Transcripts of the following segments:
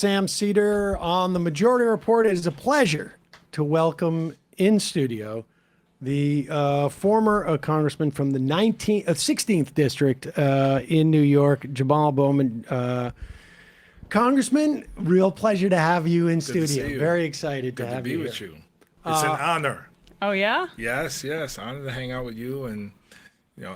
Sam Seder on the Majority Report. It is a pleasure to welcome in studio the former congressman from the 16th District in New York, Jamaal Bowman. Congressman, real pleasure to have you in studio. Very excited to have you be with you. It's an honor. Oh, yeah? Yes. Honor to hang out with you and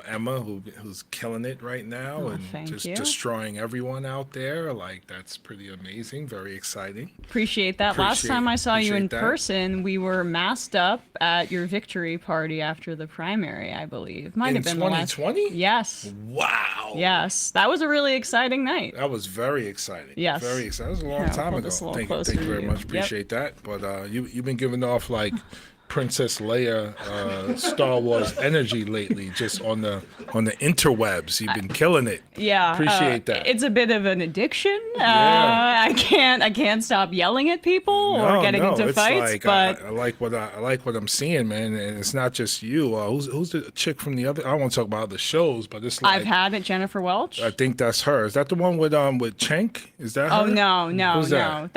Emma, who's killing it right now and just destroying everyone out there. Like, that's pretty amazing. Very exciting. Appreciate that. Last time I saw you in person, we were masked up at your victory party after the primary, I believe. Might have been 2020? Yes. Wow. Yes. That was a really exciting night. That was very exciting. Yes. Very exciting. That was a long time ago. Thank you very much. Appreciate that. But you've been giving off like Princess Leia Star Wars energy lately, just on the interwebs. You've been killing it. Yeah, appreciate that. It's a bit of an addiction. I can't stop yelling at people or getting into fights. Like, but I like what I'm seeing, man. And it's not just you. Who's the chick from the other? I don't want to talk about the shows, but it's like I've had it, Jennifer Welch. I think that's her. Is that the one with Cenk? Is that her? Oh no. Who's that?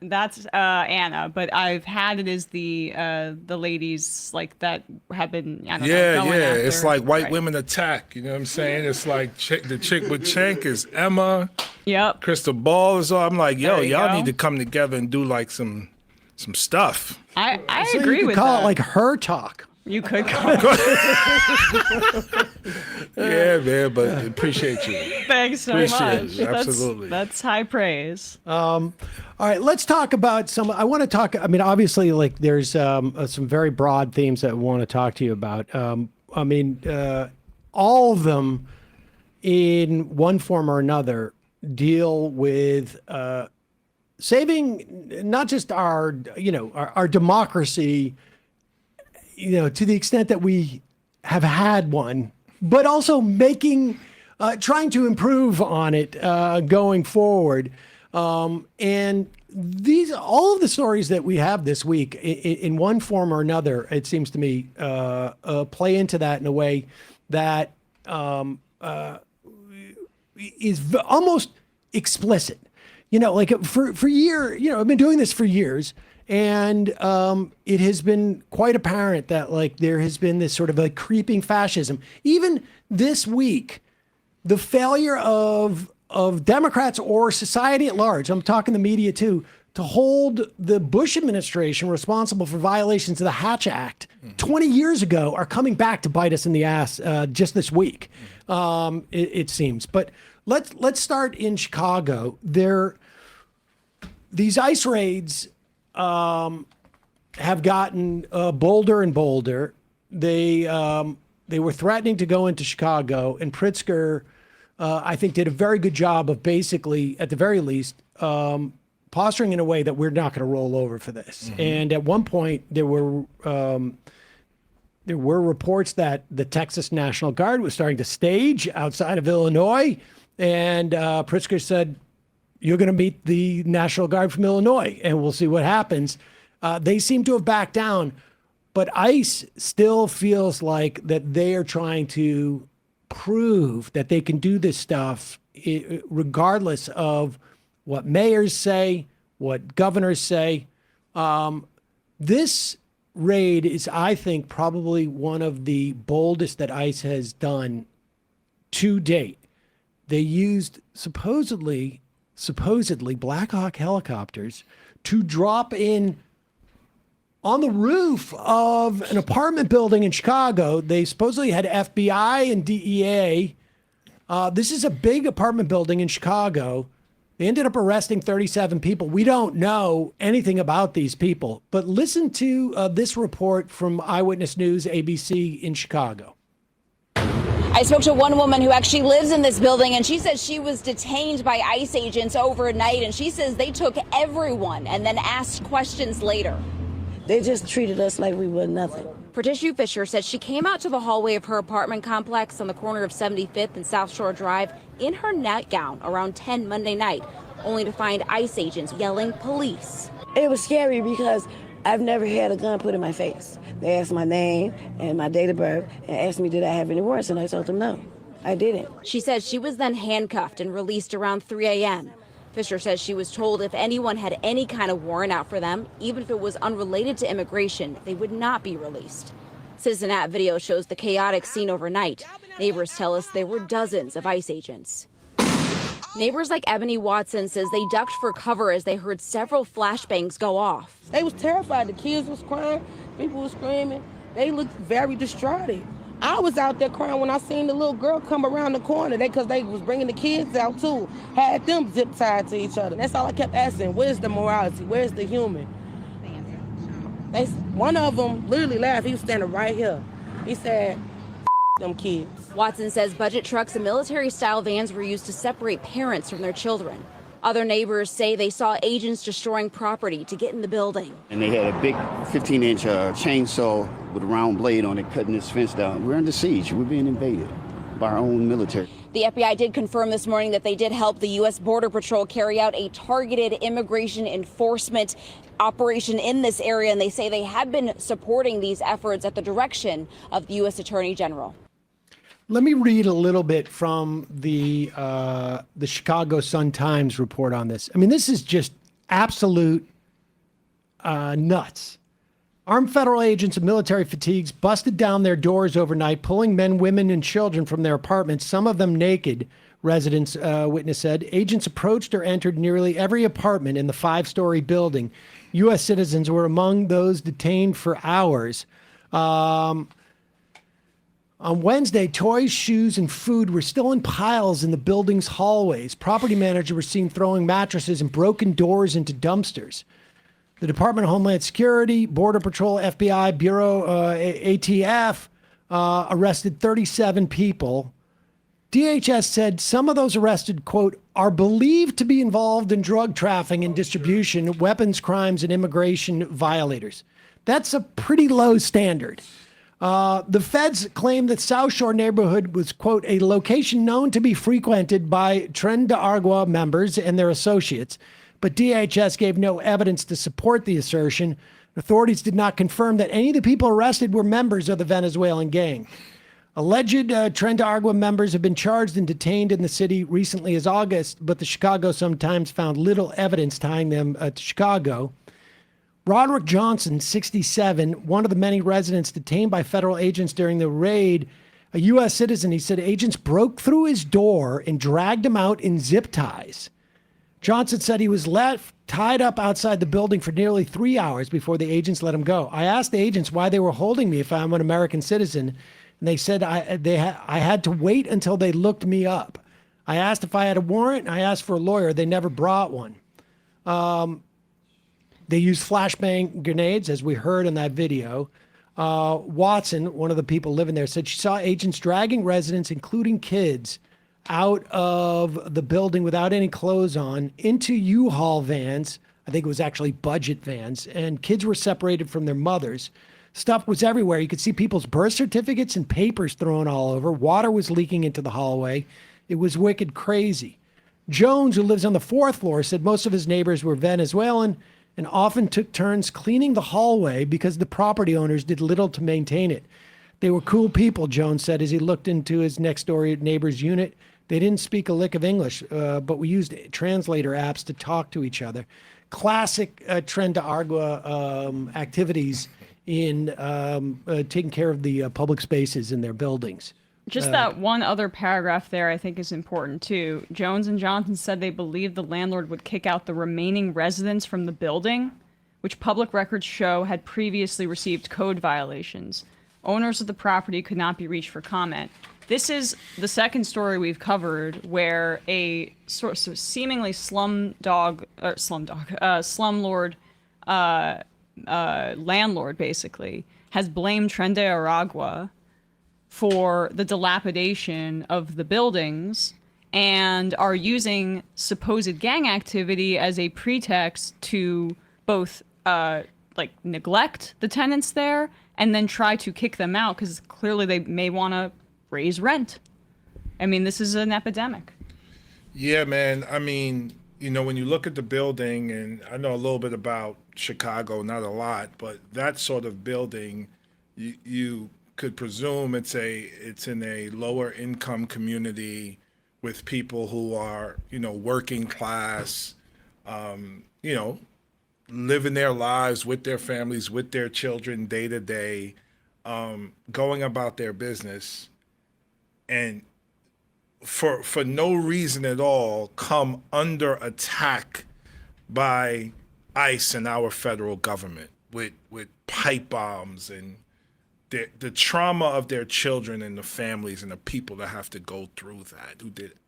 That's Anna, but I've had it as the ladies like that have been going after. It's like white women attack. You know what I'm saying? It's like the chick with Cenk is Emma. Yep. Crystal Ball is all. I'm like, y'all need to come together and do like some stuff. I so agree with that. Call it like her talk. You could call it. Yeah, man, but appreciate you. Thanks so much. Absolutely. That's high praise. All right, let's talk about I want to talk. I mean, obviously, like there's some very broad themes that I want to talk to you about. All of them, in one form or another, deal with saving not just our democracy, to the extent that we have had one, but also trying to improve on it going forward. And all of the stories that we have this week, in one form or another, it seems to me, play into that in a way that is almost explicit. Like for years, I've been doing this for years. And it has been quite apparent that like there has been this sort of a creeping fascism. Even this week, the failure of Democrats or society at large, I'm talking the media too, to hold the Bush administration responsible for violations of the Hatch Act 20 years ago are coming back to bite us in the ass just this week, it seems. But let's start in Chicago. These ICE raids have gotten bolder and bolder. They were threatening to go into Chicago, and Pritzker, I think, did a very good job of basically, at the very least, posturing in a way that we're not going to roll over for this. Mm-hmm. And at one point, there were reports that the Texas National Guard was starting to stage outside of Illinois, and Pritzker said, "You're going to meet the National Guard from Illinois, and we'll see what happens." They seem to have backed down, but ICE still feels like that they are trying to prove that they can do this stuff regardless of what mayors say, what governors say. This raid is, I think, probably one of the boldest that ICE has done to date. They used supposedly Black Hawk helicopters to drop in on the roof of an apartment building in Chicago. They supposedly had FBI and DEA. This is a big apartment building in Chicago. They ended up arresting 37 people. We don't know anything about these people, but listen to this report from Eyewitness News, ABC in Chicago. I spoke to one woman who actually lives in this building, and she says she was detained by ICE agents overnight, and she says they took everyone and then asked questions later. They just treated us like we were nothing. Patricia Fisher says she came out to the hallway of her apartment complex on the corner of 75th and South Shore Drive in her nightgown around 10 Monday night, only to find ICE agents yelling police. It was scary because I've never had a gun put in my face. They asked my name and my date of birth and asked me did I have any warrants, and I told them no, I didn't. She said she was then handcuffed and released around 3 a.m. Fisher says she was told if anyone had any kind of warrant out for them, even if it was unrelated to immigration, they would not be released. Citizen App video shows the chaotic scene overnight. Neighbors tell us there were dozens of ICE agents. Neighbors like Ebony Watson says they ducked for cover as they heard several flashbangs go off. They was terrified. The kids was crying. People was screaming. They looked very distraught. I was out there crying when I seen the little girl come around the corner. Because they was bringing the kids out too. Had them zip tied to each other. That's all I kept asking. Where's the morality? Where's the human? One of them literally laughed. He was standing right here. He said, them kids. Watson says budget trucks and military-style vans were used to separate parents from their children. Other neighbors say they saw agents destroying property to get in the building. And they had a big 15-inch chainsaw with a round blade on it, cutting this fence down. We're under siege. We're being invaded by our own military. The FBI did confirm this morning that they did help the U.S. Border Patrol carry out a targeted immigration enforcement operation in this area, and they say they have been supporting these efforts at the direction of the U.S. Attorney General. Let me read a little bit from the Chicago Sun-Times report on this. I mean, this is just absolute nuts. Armed federal agents of military fatigues busted down their doors overnight, pulling men, women, and children from their apartments, some of them naked, residents, witness said. Agents approached or entered nearly every apartment in the 5-story building. U.S. citizens were among those detained for hours. On Wednesday, toys, shoes, and food were still in piles in the building's hallways. Property managers were seen throwing mattresses and broken doors into dumpsters. The Department of Homeland Security, Border Patrol, FBI, Bureau, ATF arrested 37 people. DHS said some of those arrested, quote, are believed to be involved in drug trafficking and distribution, weapons crimes, and immigration violators. That's a pretty low standard. The feds claim that South Shore neighborhood was, quote, a location known to be frequented by Tren de Aragua members and their associates, but DHS gave no evidence to support the assertion. Authorities did not confirm that any of the people arrested were members of the Venezuelan gang. Alleged Tren de Aragua members have been charged and detained in the city recently as August, but the Chicago Sun-Times found little evidence tying them to Chicago. Roderick Johnson, 67, one of the many residents detained by federal agents during the raid, a U.S. citizen, he said agents broke through his door and dragged him out in zip ties. Johnson said he was left tied up outside the building for nearly 3 hours before the agents let him go. I asked the agents why they were holding me if I'm an American citizen, and they said I had to wait until they looked me up. I asked if I had a warrant, and I asked for a lawyer. They never brought one. They used flashbang grenades, as we heard in that video. Watson, one of the people living there, said she saw agents dragging residents, including kids, out of the building without any clothes on into U-Haul vans. I think it was actually budget vans, and kids were separated from their mothers. Stuff was everywhere. You could see people's birth certificates and papers thrown all over. Water was leaking into the hallway. It was wicked crazy. Jones, who lives on the 4th floor, said most of his neighbors were Venezuelan and often took turns cleaning the hallway because the property owners did little to maintain it. They were cool people, Jones said as he looked into his next-door neighbor's unit. They didn't speak a lick of English, but we used translator apps to talk to each other. Classic Tren de Aragua activities in taking care of the public spaces in their buildings. Just that one other paragraph there I think is important too. Jones and Johnson said they believed the landlord would kick out the remaining residents from the building, which public records show had previously received code violations. Owners of the property could not be reached for comment. This is the second story we've covered where a sort of seemingly slumlord landlord basically has blamed Tren de Aragua for the dilapidation of the buildings and are using supposed gang activity as a pretext to both neglect the tenants there and then try to kick them out because clearly they may want to raise rent. I mean, this is an epidemic. Yeah, man. I mean, you know, when you look at the building, and I know a little bit about Chicago, not a lot, but that sort of building, you could presume it's in a lower income community with people who are, working class, living their lives with their families, with their children day to day, going about their business, and for no reason at all come under attack by ICE and our federal government with pipe bombs and the trauma of their children and the families and the people that have to go through that,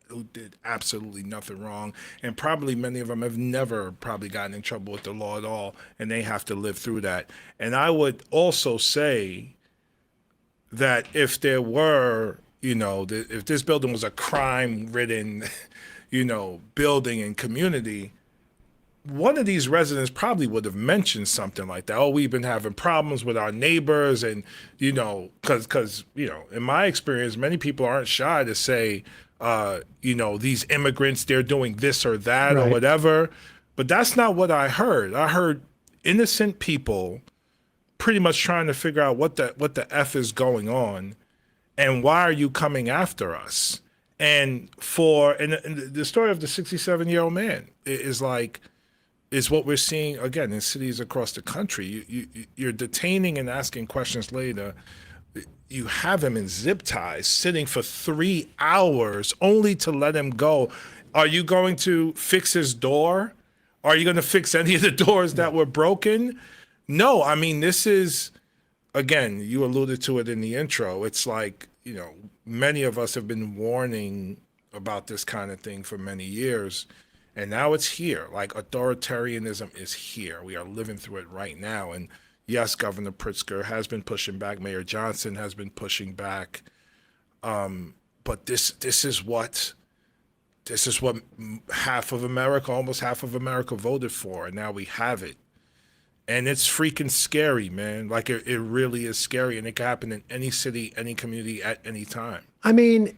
who did absolutely nothing wrong, and probably many of them have never probably gotten in trouble with the law at all, and they have to live through that. And I would also say that if there were, if this building was a crime-ridden, building and community, one of these residents probably would have mentioned something like that. Oh, we've been having problems with our neighbors, and because in my experience, many people aren't shy to say, these immigrants, they're doing this or that or whatever. But that's not what I heard. I heard innocent people pretty much trying to figure out what the F is going on, and why are you coming after us? And the story of the 67-year-old man is what we're seeing again in cities across the country. You're detaining and asking questions later. You have him in zip ties, sitting for 3 hours, only to let him go. Are you going to fix his door? Are you going to fix any of the doors that were broken? No, I mean, this is, again, you alluded to it in the intro. It's like, many of us have been warning about this kind of thing for many years. And now it's here. Like, authoritarianism is here. We are living through it right now. And yes, Governor Pritzker has been pushing back. Mayor Johnson has been pushing back. But this is what half of America, almost half of America voted for. And now we have it. And it's freaking scary, man. Like, it really is scary. And it can happen in any city, any community, at any time. I mean,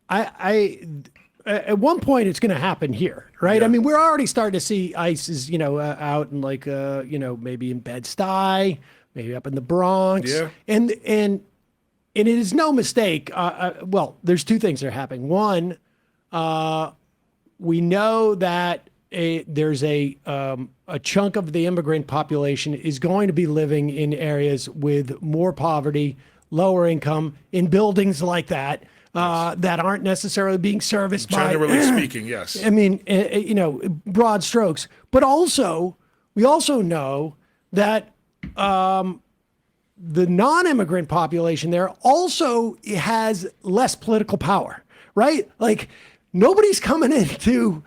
at one point it's going to happen here, right? Yeah. I mean, we're already starting to see ICE out in maybe in Bed-Stuy, maybe up in the Bronx. Yeah. And it is no mistake. Well, there's two things that are happening. One, we know that there's a chunk of the immigrant population is going to be living in areas with more poverty, lower income, in buildings like that. That aren't necessarily being serviced generally speaking, yes. I mean, broad strokes. But we also know that the non-immigrant population there also has less political power, right? Like, nobody's coming in to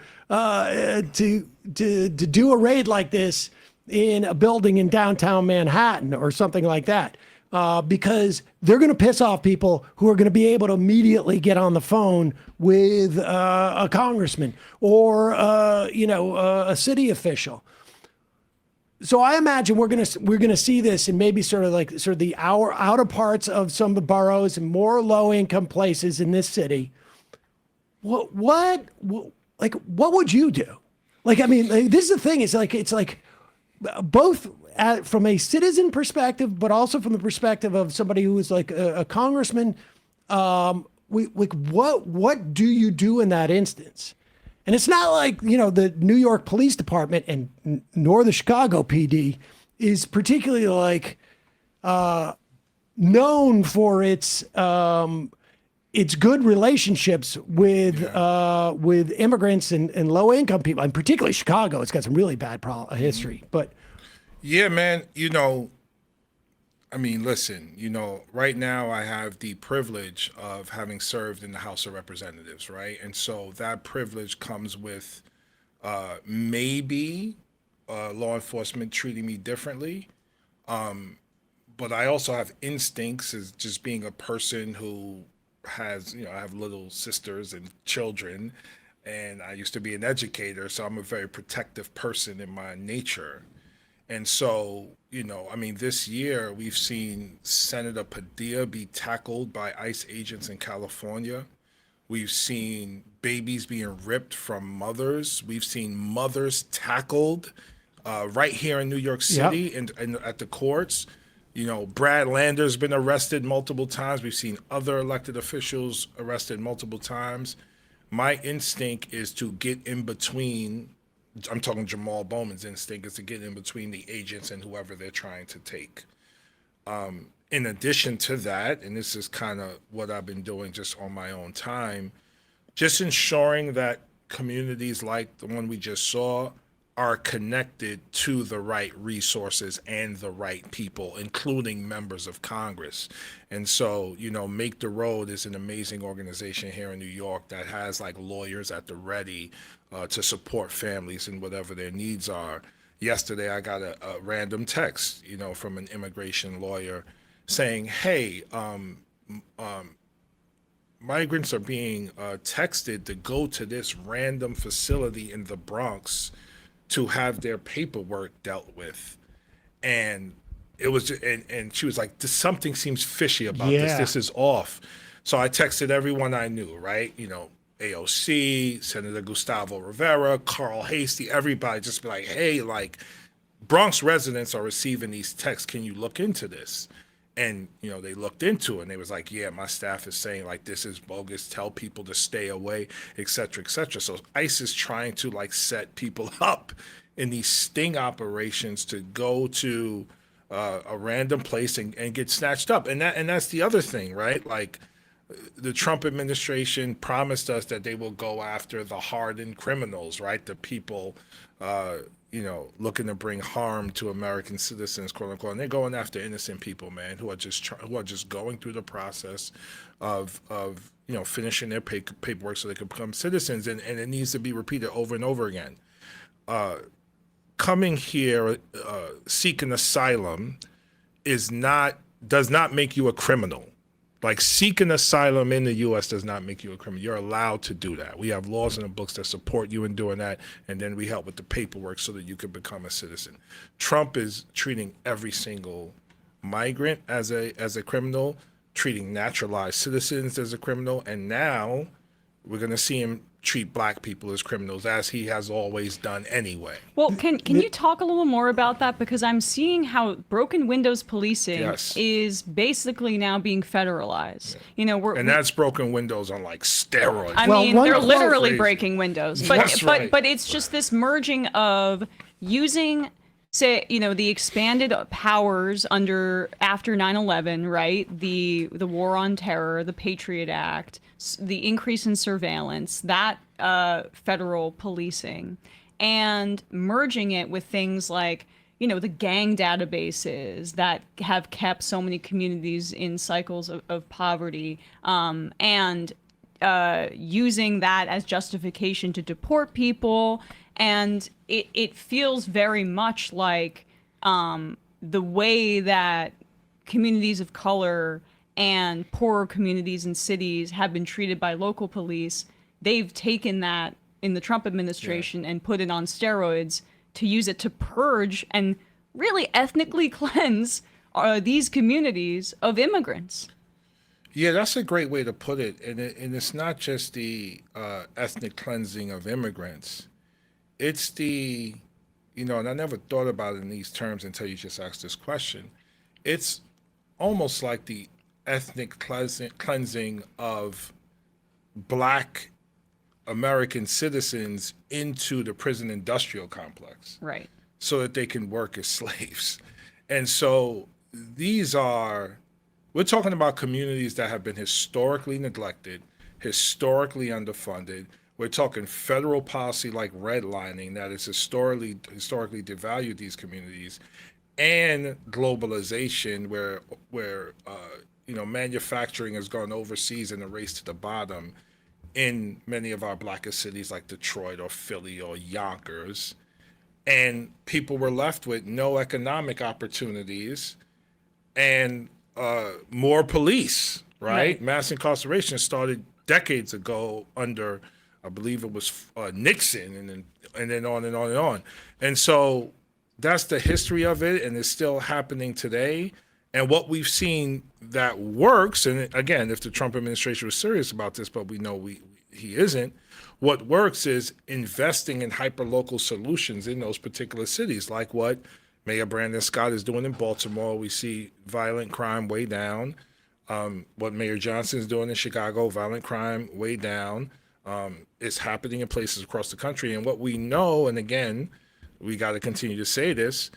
do a raid like this in a building in downtown Manhattan or something like that. Because they're going to piss off people who are going to be able to immediately get on the phone with a congressman or a city official. So I imagine we're going to see this in maybe sort of the outer parts of some of the boroughs and more low income places in this city. What would you do? Like, I mean, this is the thing. It's like both. From a citizen perspective, but also from the perspective of somebody who is like a congressman, what do you do in that instance? And it's not like, the New York Police Department and nor the Chicago PD is particularly known for its good relationships with immigrants and low income people, and particularly Chicago. It's got some really bad history, but. Yeah, man, I mean, listen, right now I have the privilege of having served in the House of Representatives, right? And so that privilege comes with maybe law enforcement treating me differently. But I also have instincts as just being a person who has, I have little sisters and children, and I used to be an educator, so I'm a very protective person in my nature. And so, I mean, this year we've seen Senator Padilla be tackled by ICE agents in California. We've seen babies being ripped from mothers. We've seen mothers tackled right here in New York City and at the courts. Brad Lander's been arrested multiple times. We've seen other elected officials arrested multiple times. my instinct is to get in between. I'm talking Jamaal Bowman's instinct is to get in between the agents and whoever they're trying to take. In addition to that, and this is kind of what I've been doing just on my own time, just ensuring that communities like the one we just saw are connected to the right resources and the right people, including members of Congress. And so, Make the Road is an amazing organization here in New York that has like lawyers at the ready to support families and whatever their needs are. Yesterday, I got a random text, from an immigration lawyer saying, hey, migrants are being texted to go to this random facility in the Bronx to have their paperwork dealt with. And it was, and she was like, something seems fishy about this. This is off. So I texted everyone I knew, right? AOC, Senator Gustavo Rivera, Carl Hasty, everybody, just be like, hey, like, Bronx residents are receiving these texts. Can you look into this? And, they looked into it and they was like, yeah, my staff is saying like, this is bogus. Tell people to stay away, et cetera, et cetera. So ICE is trying to like set people up in these sting operations to go to a random place and get snatched up. And that's the other thing, right? Like the Trump administration promised us that they will go after the hardened criminals, right? The people, looking to bring harm to American citizens, quote unquote, and they're going after innocent people, man, who are just going through the process of finishing their paperwork so they can become citizens, and it needs to be repeated over and over again. Coming here seeking asylum does not make you a criminal. Like seeking asylum in the U.S. does not make you a criminal. You're allowed to do that. We have laws in the books that support you in doing that, and then we help with the paperwork so that you can become a citizen. Trump is treating every single migrant as a criminal, treating naturalized citizens as a criminal, and now we're going to see him treat black people as criminals, as he has always done anyway. Well, can you talk a little more about that? Because I'm seeing how broken windows policing is basically now being federalized. And that's broken windows on like steroids. I mean, they're literally breaking windows. But it's just this merging of using, say, the expanded powers after 9/11, right? The war on terror, the Patriot Act, the increase in surveillance, that federal policing, and merging it with things like, the gang databases that have kept so many communities in cycles of poverty, and using that as justification to deport people. And it feels very much like the way that communities of color and poorer communities and cities have been treated by local police. They've taken that in the Trump administration and put it on steroids to use it to purge and really ethnically cleanse these communities of immigrants. Yeah, that's a great way to put it. And it's not just the ethnic cleansing of immigrants. It's the, and I never thought about it in these terms until you just asked this question. It's almost like the ethnic cleansing of black American citizens into the prison industrial complex. Right. So that they can work as slaves. And so we're talking about communities that have been historically neglected, historically underfunded. We're talking federal policy like redlining that has historically devalued these communities, and globalization where manufacturing has gone overseas in a race to the bottom in many of our blackest cities like Detroit or Philly or Yonkers. And people were left with no economic opportunities and more police, right? Mass incarceration started decades ago under, I believe it was Nixon, and then on and on and on. And so that's the history of it, and it's still happening today. And what we've seen that works, and again, if the Trump administration was serious about this, but we know he isn't, what works is investing in hyperlocal solutions in those particular cities, like what Mayor Brandon Scott is doing in Baltimore. We see violent crime way down. What Mayor Johnson is doing in Chicago, violent crime way down. It's happening in places across the country. And what we know, and again, we got to continue to say this,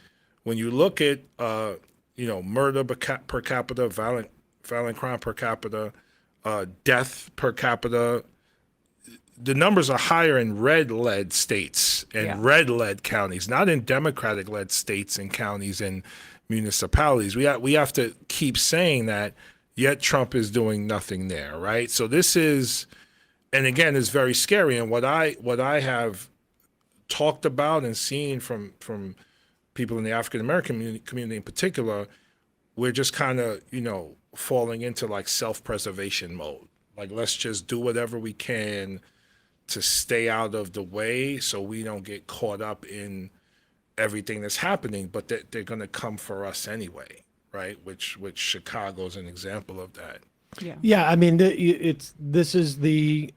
when you look at, murder per capita, violent crime per capita, death per capita, the numbers are higher in red-led states and red-led counties, not in Democratic-led states and counties and municipalities. We have to keep saying that, yet Trump is doing nothing there, right? So this is, and again, is very scary. And what I have talked about and seen from people in the African-American community in particular, we're just kind of, falling into like self-preservation mode. Like, let's just do whatever we can to stay out of the way so we don't get caught up in everything that's happening, but they're going to come for us anyway, right? Which Chicago's an example of that. Yeah. I mean, this is the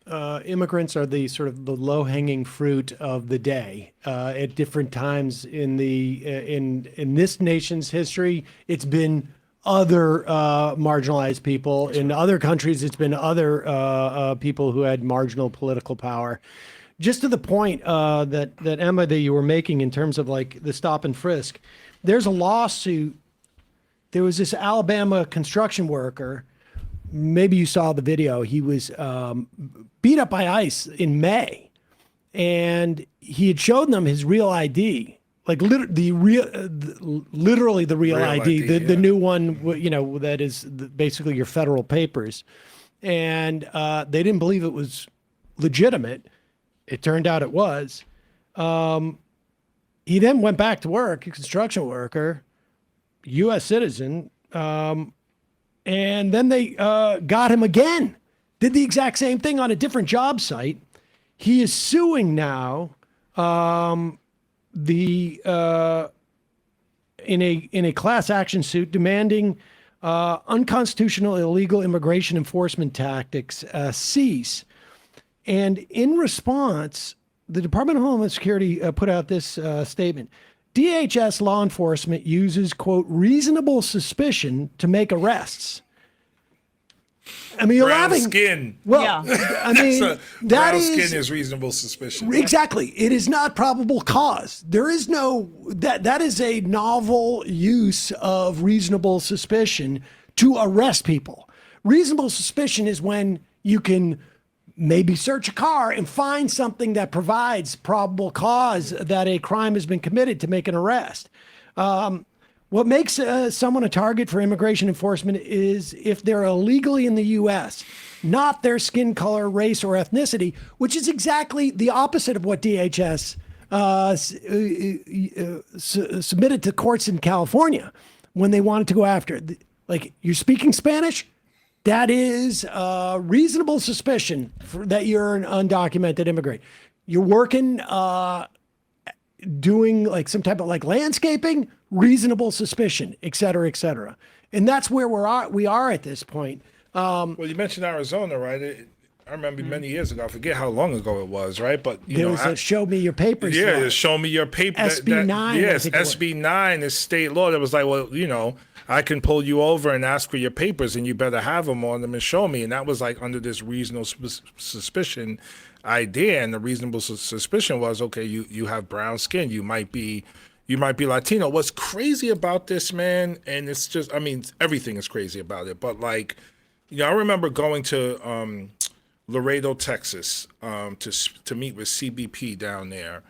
immigrants are the sort of the low-hanging fruit of the day. At different times in in this nation's history, it's been other marginalized people. In other countries, it's been other people who had marginal political power. Just to the point that Emma, that you were making in terms of like the stop and frisk, there's a lawsuit. There was this Alabama construction worker. Maybe you saw the video. He was beat up by ICE in May, and he had shown them his real ID. Like literally the real ID, the new one, that is basically your federal papers. And they didn't believe it was legitimate. It turned out it was. He then went back to work, a construction worker, U.S. citizen. And then they got him again, did the exact same thing on a different job site. He is suing now in a class action suit demanding unconstitutional illegal immigration enforcement tactics cease. And in response, the Department of Homeland Security put out this statement. DHS law enforcement uses, quote, reasonable suspicion to make arrests. I mean, you're brown laughing. Skin. Well, Yeah. I mean, brown skin is reasonable suspicion. Exactly. It is not probable cause. There is no, that is a novel use of reasonable suspicion to arrest people. Reasonable suspicion is when you can maybe search a car and find something that provides probable cause that a crime has been committed to make an arrest. What makes someone a target for immigration enforcement is if they're illegally in the U.S., not their skin color, race, or ethnicity, which is exactly the opposite of what DHS submitted to courts in California when they wanted to go after. Like, you're speaking Spanish? That is reasonable suspicion that you're an undocumented immigrant. You're working, doing like some type of like landscaping, reasonable suspicion, et cetera, et cetera. And that's where we are at this point. Well, you mentioned Arizona, right? I remember many years ago, I forget how long ago it was, right? But there was a show me your papers. Yeah, show me your papers. SB 9. Yes, SB 9 is state law. That was like, well, I can pull you over and ask for your papers, and you better have them on them and show me. And that was like under this reasonable suspicion idea. And the reasonable suspicion was, okay, you have brown skin. You might be Latino. What's crazy about this, man, and it's just, I mean, everything is crazy about it. But like, I remember going to Laredo, Texas, to meet with CBP down there,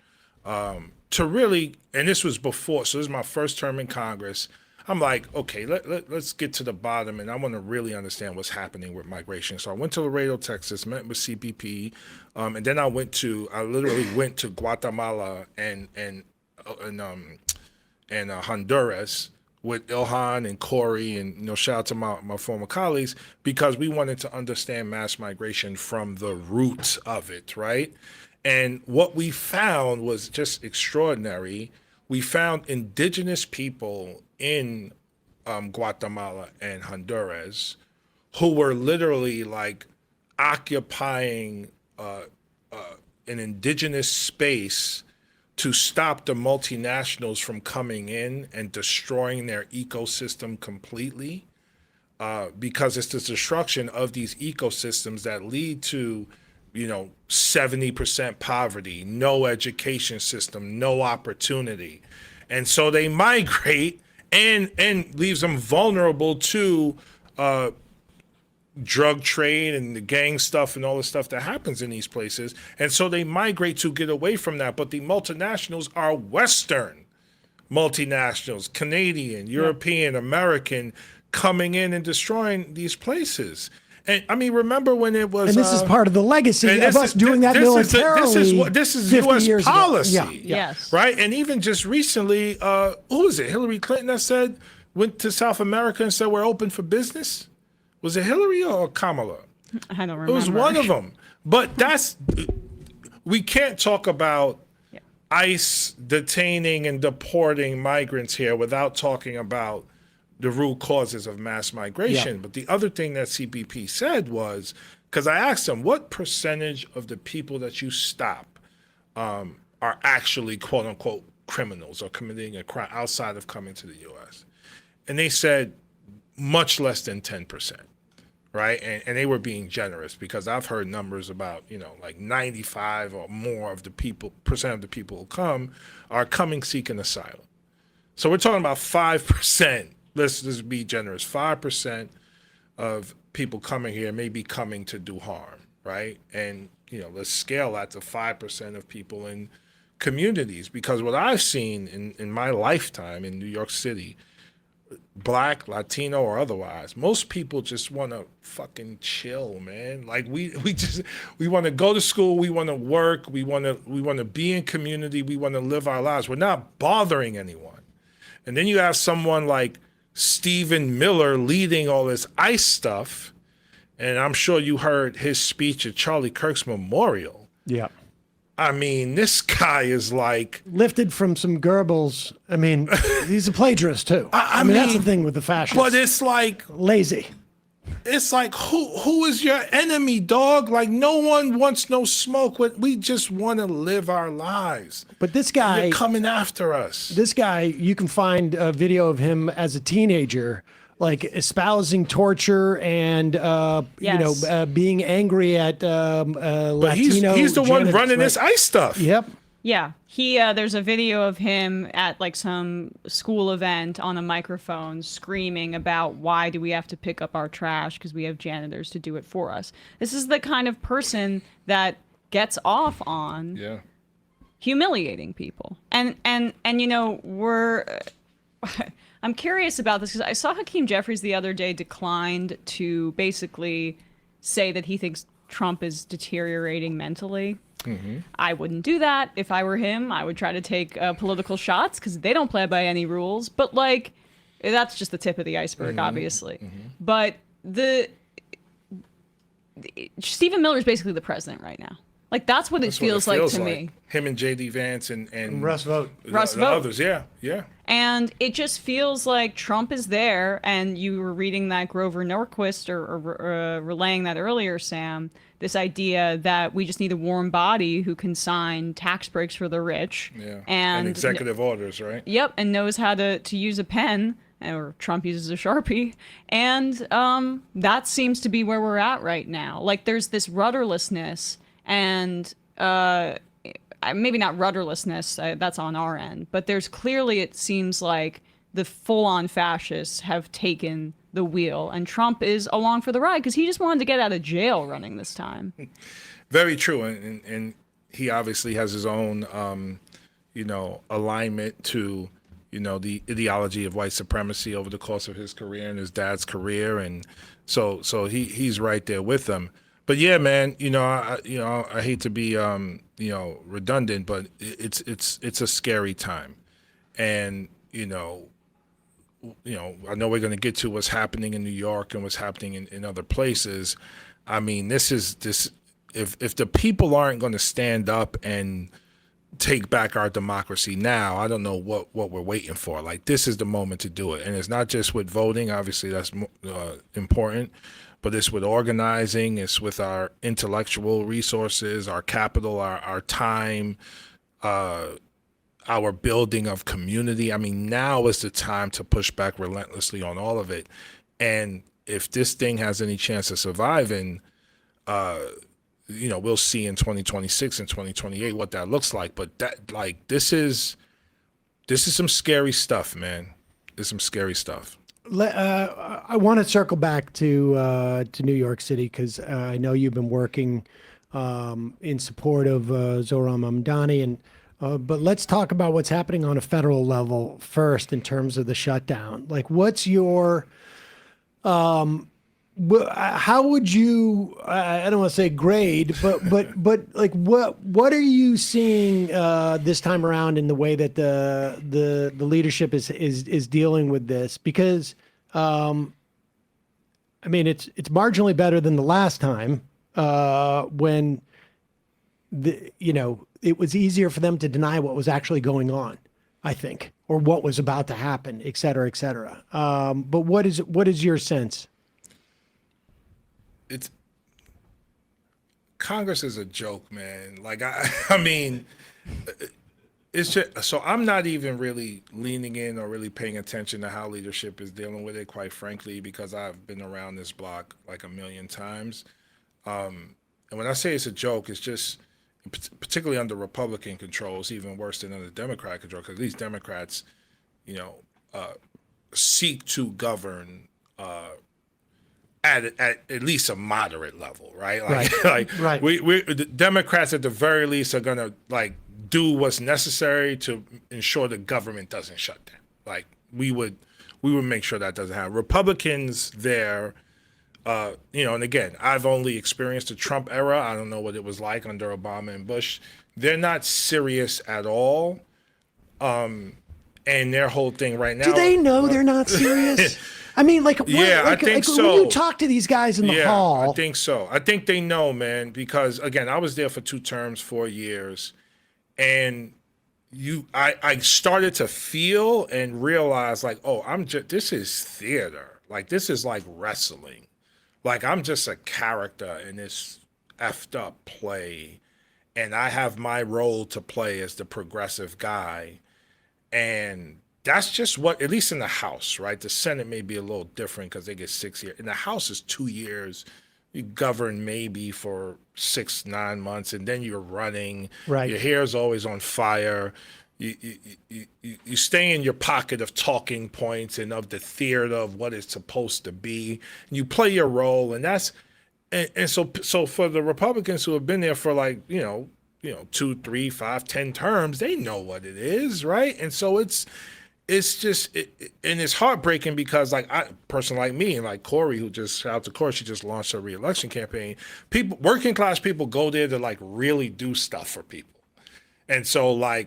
to really, and this was before, so this is my first term in Congress. I'm like, okay, let's get to the bottom, and I want to really understand what's happening with migration. So I went to Laredo, Texas, met with CBP, and then I literally went to Guatemala and Honduras with Ilhan and Corey, and shout out to my former colleagues, because we wanted to understand mass migration from the roots of it, right? And what we found was just extraordinary. We found indigenous people in Guatemala and Honduras who were literally like occupying an indigenous space to stop the multinationals from coming in and destroying their ecosystem completely. because it's the destruction of these ecosystems that lead to, 70% poverty, no education system, no opportunity. And so they migrate and leaves them vulnerable to drug trade and the gang stuff and all the stuff that happens in these places. And so they migrate to get away from that. But the multinationals are Western multinationals, Canadian, European, American, coming in and destroying these places. And I mean, remember when it was... And this is part of the legacy of us doing that militarily. This is U.S. policy. Yes. Right? And even just recently, who was it? Hillary Clinton that went to South America and said, we're open for business? Was it Hillary or Kamala? I don't remember. It was one of them. But we can't talk about ICE detaining and deporting migrants here without talking about the root causes of mass migration. But the other thing that CBP said was, because I asked them, what percentage of the people that you stop are actually quote unquote criminals or committing a crime outside of coming to the US? And they said much less than 10%. Right. And they were being generous, because I've heard numbers about, like 95 or more of the percent of the people who come are coming seeking asylum. So we're talking about 5%. Let's just be generous. 5% of people coming here may be coming to do harm. Right. And, let's scale that to 5% of people in communities, because what I've seen in my lifetime in New York City, Black, Latino, or otherwise, most people just want to fucking chill, man. Like we want to go to school, we want to work, we want to be in community, we want to live our lives. We're not bothering anyone. And then you have someone like Stephen Miller leading all this ICE stuff, and I'm sure you heard his speech at Charlie Kirk's memorial. Yeah. I mean, this guy is like... lifted from some Goebbels. I mean, he's a plagiarist, too. I mean, that's the thing with the fascists. But it's like... lazy. It's like, who is your enemy, dog? Like, no one wants no smoke. We just want to live our lives. But this guy... they're coming after us. This guy, you can find a video of him as a teenager, like espousing torture and being angry at Latino. But he's the one running this ICE stuff. Yep. Yeah, there's a video of him at like some school event on a microphone screaming about why do we have to pick up our trash because we have janitors to do it for us. This is the kind of person that gets off on humiliating people. And we're I'm curious about this because I saw Hakeem Jeffries the other day declined to basically say that he thinks Trump is deteriorating mentally. Mm-hmm. I wouldn't do that. If I were him, I would try to take political shots because they don't play by any rules. But like, that's just the tip of the iceberg, obviously. Mm-hmm. But Stephen Miller is basically the president right now. Like, that's what it feels like to me. Him and J.D. Vance and Russ Vought. Others, yeah. And it just feels like Trump is there, and you were reading that Grover Norquist or relaying that earlier, Sam, this idea that we just need a warm body who can sign tax breaks for the rich. Yeah, and executive orders, right? Yep, and knows how to use a pen, or Trump uses a Sharpie. And that seems to be where we're at right now. Like, there's this rudderlessness, and maybe not rudderlessness, that's on our end, but there's clearly, it seems like the full-on fascists have taken the wheel, and Trump is along for the ride because he just wanted to get out of jail running this time. Very true, and he obviously has his own, alignment to, the ideology of white supremacy over the course of his career and his dad's career, and so he's right there with them. But yeah, man, I hate to be redundant, but it's a scary time, and I know we're going to get to what's happening in New York and what's happening in other places. I mean, if the people aren't going to stand up and take back our democracy now, I don't know what we're waiting for. Like, this is the moment to do it, and it's not just with voting. Obviously, that's important. But it's with organizing, it's with our intellectual resources, our capital, our time, our building of community. I mean, now is the time to push back relentlessly on all of it. And if this thing has any chance of surviving, we'll see in 2026 and 2028 what that looks like. But that, like, this is some scary stuff, man. There's some scary stuff. I want to circle back to New York City because I know you've been working in support of Zohran Mamdani, and but let's talk about what's happening on a federal level first in terms of the shutdown. Like, what's your how would you? I don't want to say grade, but like what are you seeing this time around in the way that the leadership is dealing with this? Because I mean, it's marginally better than the last time when it was easier for them to deny what was actually going on, I think, or what was about to happen, et cetera, et cetera. But what is your sense? It's Congress is a joke, man. Like I mean, it's just, so I'm not even really leaning in or really paying attention to how leadership is dealing with it, quite frankly, because I've been around this block like a million times. And when I say it's a joke, it's just particularly under Republican control, it's even worse than under Democrat control, because these Democrats, seek to govern at least a moderate level, right? Right. We the Democrats at the very least are gonna like do what's necessary to ensure the government doesn't shut down. Like we would make sure that doesn't happen. Republicans there, and again, I've only experienced the Trump era. I don't know what it was like under Obama and Bush. They're not serious at all. And their whole thing right now. Do they know they're not serious? I mean, I think so. When you talk to these guys in the hall. I think so. I think they know, man, because again, I was there for 2 terms, 4 years, and I started to feel and realize like, oh, this is theater. Like this is like wrestling. Like I'm just a character in this effed up play, and I have my role to play as the progressive guy, and that's just what, at least in the House, right? The Senate may be a little different because they get 6 years. In the House is 2 years. You govern maybe for 6-9 months, and then you're running. Right. Your hair's always on fire. You stay in your pocket of talking points and of the theater of what it's supposed to be. And you play your role, and that's so for the Republicans who have been there for 2, 3, 5, 10 terms, they know what it is, right? And so it's just, and it's heartbreaking because a person like me and like Corey, shout out to Corey, she just launched her re-election campaign. People, working class people go there to really do stuff for people. And so I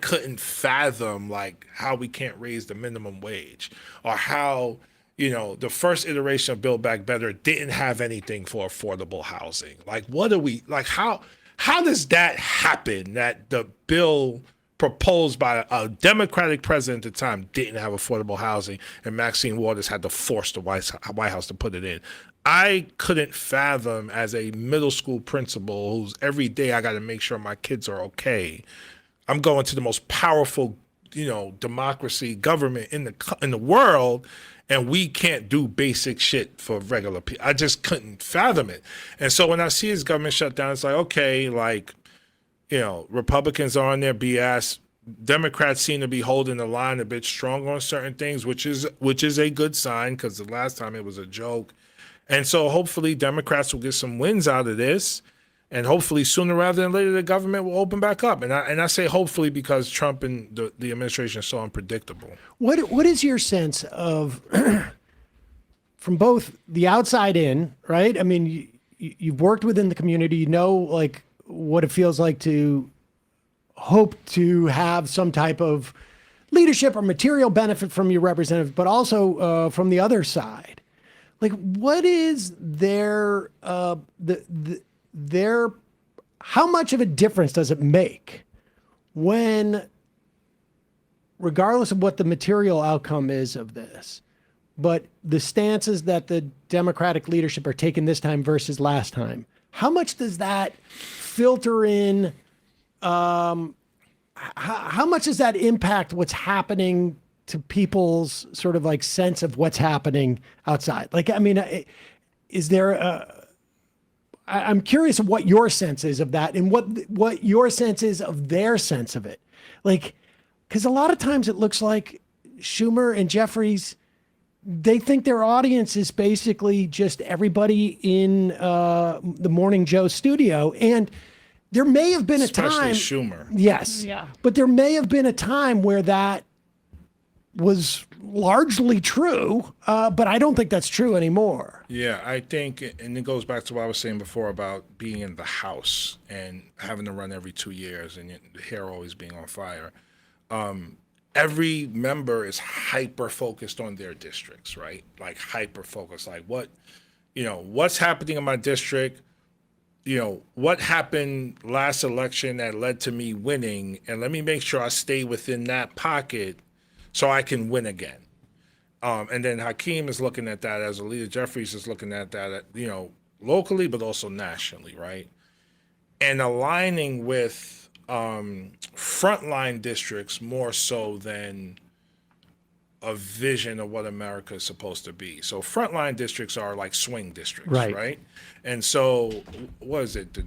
couldn't fathom how we can't raise the minimum wage, or how, the first iteration of Build Back Better didn't have anything for affordable housing. How does that happen, that the bill proposed by a Democratic president at the time didn't have affordable housing, and Maxine Waters had to force the White House to put it in? I couldn't fathom, as a middle school principal who's every day I got to make sure my kids are okay, I'm going to the most powerful, democracy government in the world, and we can't do basic shit for regular people. I just couldn't fathom it. And so when I see his government shut down, it's like, okay, Republicans are on their BS. Democrats seem to be holding the line a bit stronger on certain things, which is a good sign, because the last time it was a joke. And so hopefully Democrats will get some wins out of this, and hopefully sooner rather than later the government will open back up. And I say hopefully because Trump and the administration is so unpredictable. What is your sense of from both the outside in, right? I mean, you've worked within the community, what it feels like to hope to have some type of leadership or material benefit from your representatives, but also from the other side. What is their how much of a difference does it make when, regardless of what the material outcome is of this, but the stances that the Democratic leadership are taking this time versus last time, how much does that filter in? How much does that impact what's happening to people's sort of like sense of what's happening outside? Like, I mean, is there I'm curious of what your sense is of that and what your sense is of their sense of it. Like, because a lot of times it looks like Schumer and Jeffries, they think their audience is basically just everybody in the Morning Joe studio. And there may have been Especially a time. Schumer. Yes. Yeah. But there may have been a time where that was largely true, but I don't think that's true anymore. Yeah, I think, and it goes back to what I was saying before about being in the House and having to run every 2 years and the hair always being on fire. Every member is hyper focused on their districts, right? Like hyper focused, like what's happening in my district? What happened last election that led to me winning, and let me make sure I stay within that pocket so I can win again. And then Hakeem is looking at that as a leader. Jeffries is looking at that, locally, but also nationally, right? And aligning with frontline districts more so than a vision of what America is supposed to be. So frontline districts are like swing districts, right? And so what is it?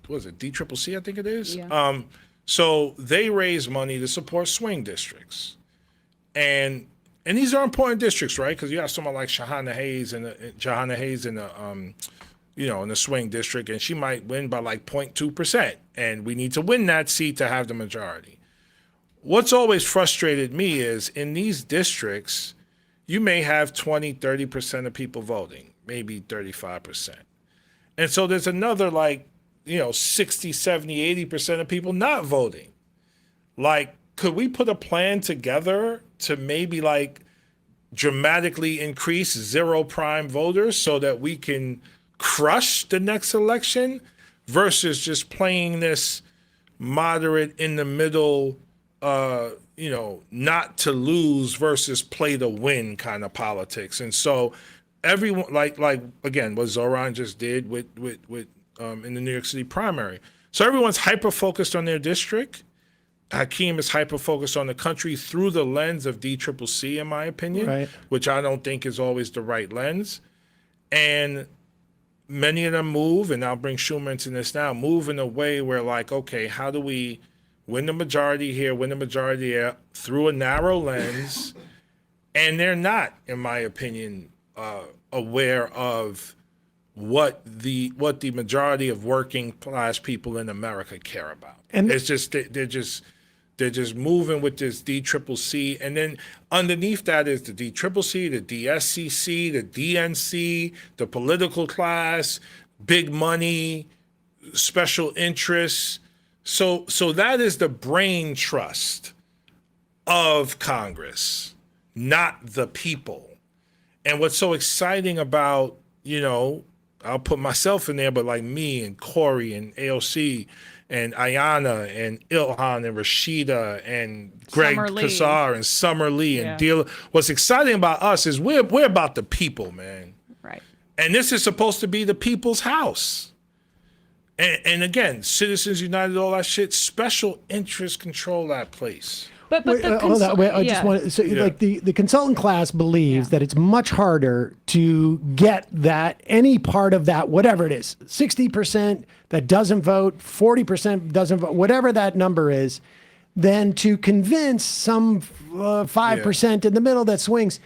What is it? DCCC, I think it is. Yeah. So they raise money to support swing districts, and these are important districts, right? Because you have someone like Johanna Hayes in the in the swing district, and she might win by like 0.2%, and we need to win that seat to have the majority. What's always frustrated me is in these districts, you may have 20, 30% of people voting, maybe 35%. And so there's another 60, 70, 80% of people not voting. Like, could we put a plan together to maybe dramatically increase zero prime voters so that we can crush the next election versus just playing this moderate in the middle, not to lose versus play to win kind of politics. And so everyone, again, what Zoran just did with in the New York City primary. So everyone's hyper focused on their district. Hakeem is hyper focused on the country through the lens of DCCC, in my opinion, which I don't think is always the right lens. And many of them move, and I'll bring Schumer into this now, move in a way where okay, how do we win the majority here, win the majority there through a narrow lens? And they're not, in my opinion, aware of what the majority of working class people in America care about. And it's just they're just moving with this DCCC, and then underneath that is the DCCC, the DSCC, the DNC, the political class, big money, special interests. So that is the brain trust of Congress, not the people. And what's so exciting about, I'll put myself in there, but me and Corey and AOC and Ayanna and Ilhan and Rashida and Greg Kassar and Summer Lee and Deal. What's exciting about us is we're about the people, man. Right. And this is supposed to be the people's house. And again, Citizens United, all that shit, special interests control that place. But I just want to the consultant class believes that it's much harder to get that any part of that, whatever it is, 60% that doesn't vote, 40% doesn't vote, whatever that number is, than to convince some 5% in the middle that swings.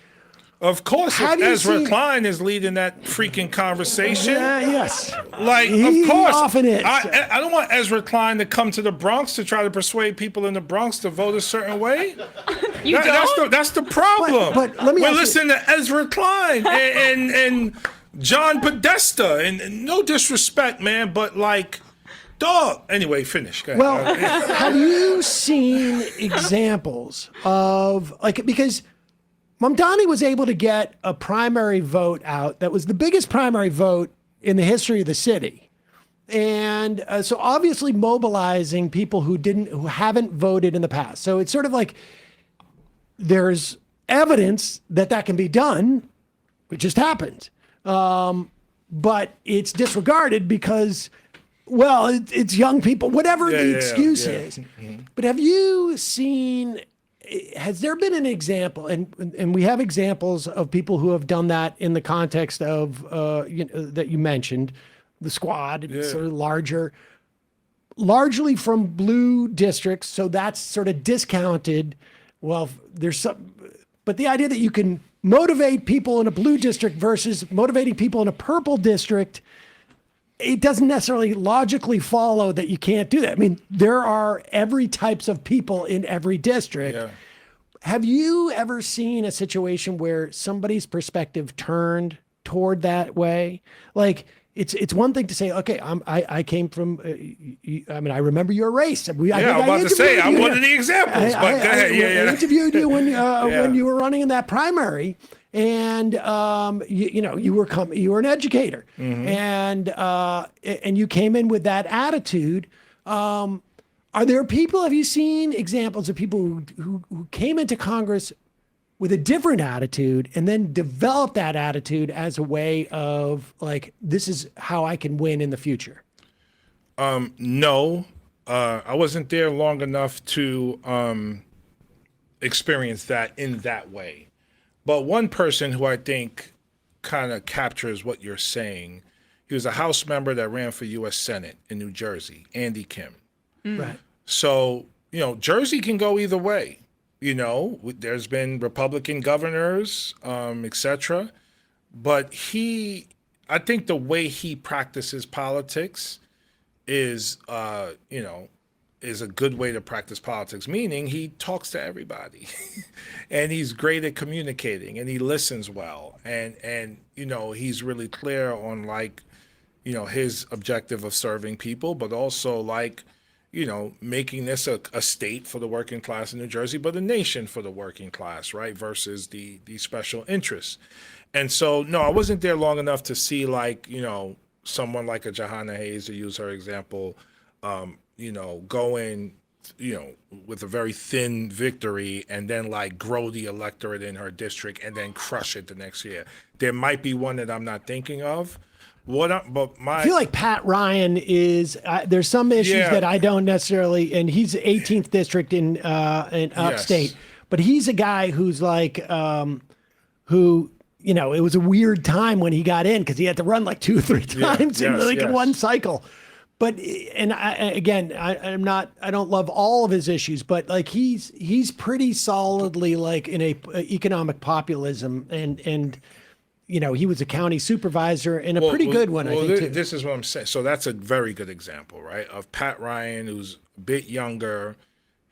Of course, if Ezra Klein is leading that freaking conversation. Yes. Of course. He often is. I don't want Ezra Klein to come to the Bronx to try to persuade people in the Bronx to vote a certain way. That's the problem. But let me We're listening to Ezra Klein and John Podesta. And no disrespect, man, but dog. Anyway, finish. Go ahead. Well, have you seen examples of, because Mamdani was able to get a primary vote out that was the biggest primary vote in the history of the city. And so obviously mobilizing people who haven't voted in the past. So it's sort of there's evidence that can be done. It just happened. But it's disregarded because, it's young people, whatever the excuse is. Mm-hmm. But have you seen has there been an example, and we have examples of people who have done that in the context of that you mentioned, the squad, sort of largely from blue districts, so that's sort of discounted. Well, there's some, but the idea that you can motivate people in a blue district versus motivating people in a purple district, it doesn't necessarily logically follow that you can't do that. I mean, there are every types of people in every district. Yeah. Have you ever seen a situation where somebody's perspective turned toward that way? Like, it's one thing to say, okay, I came from, I mean, I remember your race. I'm about to say, I'm one of the examples, but go ahead. I interviewed you when you were running in that primary, and you were an educator, and you came in with that attitude. Are there people, have you seen examples of people who came into Congress with a different attitude and then developed that attitude as a way of like, this is how I can win in the future? No, I wasn't there long enough to experience that in that way. But one person who I think kind of captures what you're saying, he was a House member that ran for U.S. Senate in New Jersey, Andy Kim. Right. So, Jersey can go either way. There's been Republican governors, et cetera. But I think the way he practices politics is a good way to practice politics, meaning he talks to everybody and he's great at communicating and he listens well. And he's really clear on his objective of serving people, but also making this a state for the working class in New Jersey, but a nation for the working class, right? Versus the special interests. And so, no, I wasn't there long enough to see someone like a Jahana Hayes, to use her example, go in, with a very thin victory and then grow the electorate in her district and then crush it the next year. There might be one that I'm not thinking of. I feel like Pat Ryan is, there's some issues that I don't necessarily, and he's 18th district in upstate, but he's a guy who's who, it was a weird time when he got in because he had to run 2 or 3 times in one cycle. But, and I don't love all of his issues, but he's pretty solidly in a economic populism and he was a county supervisor and a pretty good one, I think, too. This is what I'm saying. So that's a very good example, right, of Pat Ryan, who's a bit younger,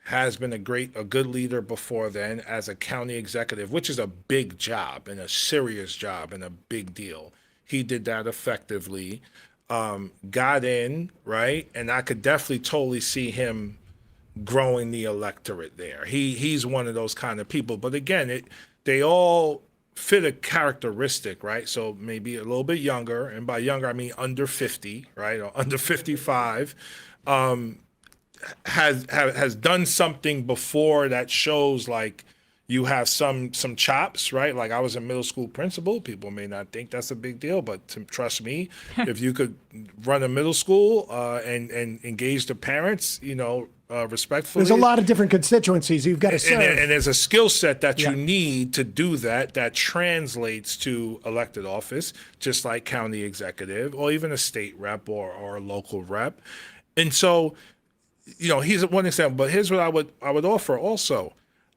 has been a good leader before then as a county executive, which is a big job and a serious job and a big deal. He did that effectively, got in, right, and I could definitely totally see him growing the electorate there. He's one of those kind of people. But again, they all fit a characteristic, right? So maybe a little bit younger, and by younger I mean under 50, right, or under 55, has done something before that shows you have some chops, right? I was a middle school principal. People may not think that's a big deal, but trust me, if you could run a middle school and engage the parents, respectfully. There's a lot of different constituencies you've got to serve. And there's a skill set that you need to do that translates to elected office, just like county executive or even a state rep or a local rep. And so, he's one example. But here's what I would offer also.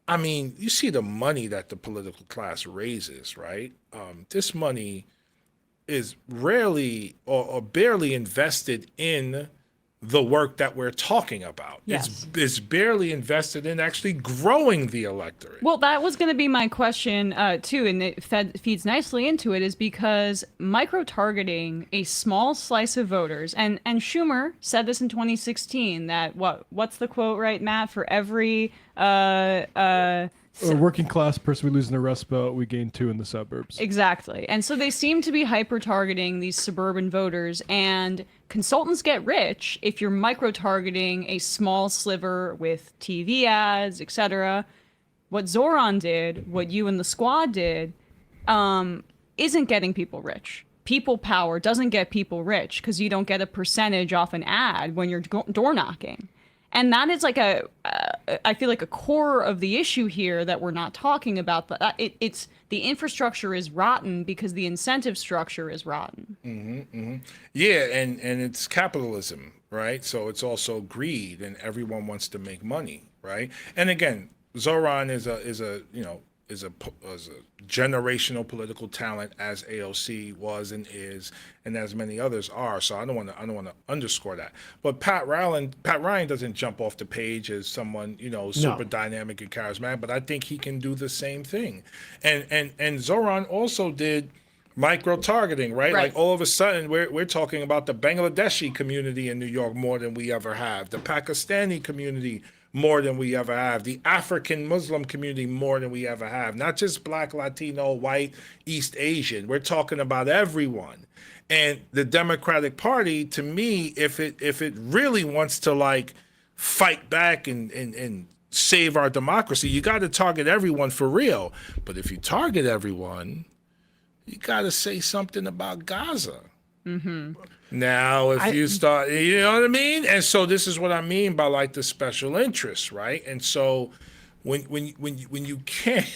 I mean, you see the money that the political class raises, right? This money is rarely or barely invested in the work that we're talking about. Yes. It's barely invested in actually growing the electorate. Well, that was going to be my question too, and it feeds nicely into it, is because micro-targeting a small slice of voters, and Schumer said this in 2016, that what's the quote, right, Matt? For every a working class person we lose in the Rust Belt, we gain 2 in the suburbs. Exactly. And so they seem to be hyper-targeting these suburban voters, and consultants get rich if you're micro-targeting a small sliver with TV ads, etc. What Zoran did, what you and the squad did, isn't getting people rich. People power doesn't get people rich because you don't get a percentage off an ad when you're door knocking. And that is like I feel like a core of the issue here that we're not talking about. But it's the infrastructure is rotten because the incentive structure is rotten. Yeah, and it's capitalism, right? So it's also greed, and everyone wants to make money, right? And again, Zoran is a generational political talent, as AOC was and is, and as many others are. So I don't want to underscore that. But Pat Ryan doesn't jump off the page as someone super dynamic and charismatic. But I think he can do the same thing. And Zoran also did micro targeting, right? Like all of a sudden we're talking about the Bangladeshi community in New York more than we ever have, the Pakistani community more than we ever have, the African Muslim community more than we ever have, not just Black, Latino, white, East Asian. We're talking about everyone. And the Democratic Party, to me, if it really wants to like fight back and save our democracy, you got to target everyone for real. But if you target everyone, you got to say something about Gaza. Now, if you start, you know what I mean? And so this is what I mean by like the special interests, right? And so when you can't,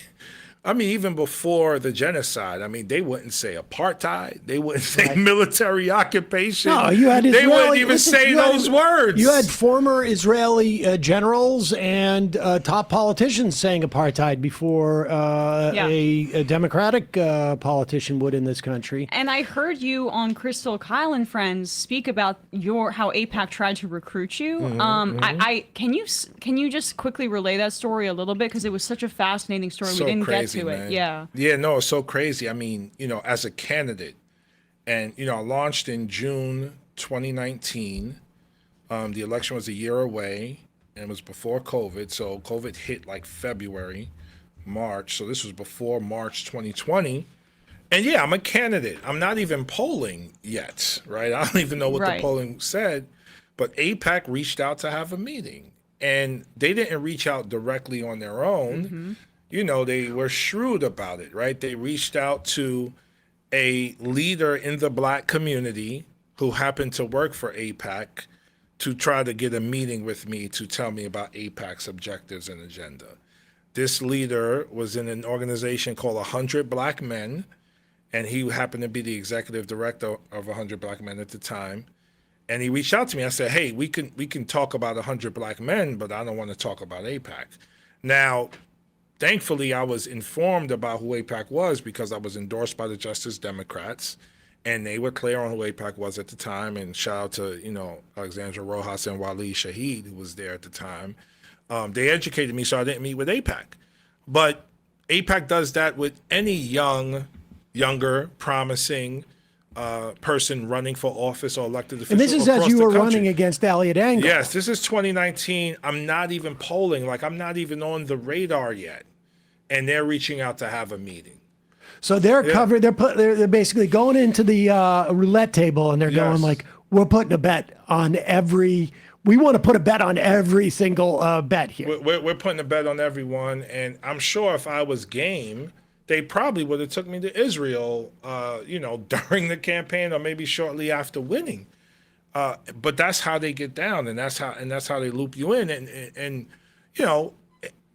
I mean, even before the genocide, I mean, they wouldn't say apartheid. They wouldn't say military occupation. No, you had Israeli, they wouldn't even say those words. You had former Israeli generals and top politicians saying apartheid before a Democratic politician would in this country. And I heard you on Crystal Kyle and Friends speak about how AIPAC tried to recruit you. Can you just quickly relay that story a little bit, because it was such a fascinating story. So we didn't crazy, get to man. it. Yeah, no, it's so crazy. I mean, as a candidate, and I launched in June 2019. The election was a year away, and it was before COVID. So COVID hit like February, March. So this was before March 2020. And yeah, I'm a candidate. I'm not even polling yet, right? I don't even know what the polling said. But AIPAC reached out to have a meeting, and they didn't reach out directly on their own. They were shrewd about it, right? They reached out to a leader in the Black community who happened to work for AIPAC to try to get a meeting with me to tell me about AIPAC's objectives and agenda. This leader was in an organization called 100 Black Men, and he happened to be the executive director of 100 Black Men at the time. And he reached out to me. I said, hey, we can talk about 100 Black Men, but I don't want to talk about AIPAC. Now, thankfully, I was informed about who AIPAC was because I was endorsed by the Justice Democrats, and they were clear on who AIPAC was at the time. And shout out to, Alexandra Rojas and Waleed Shahid, who was there at the time. They educated me, so I didn't meet with AIPAC. But AIPAC does that with any younger, promising person running for office or elected official. And this is as you were running against Elliot Engel. Yes, this is 2019. I'm not even polling. Like, I'm not even on the radar yet. And they're reaching out to have a meeting. So they're covered. They're basically going into the roulette table, and they're going like, we're putting a bet on every. We want to put a bet on every single bet here. We're putting a bet on everyone, and I'm sure if I was game, they probably would have took me to Israel, during the campaign or maybe shortly after winning. But that's how they get down, and that's how they loop you in, and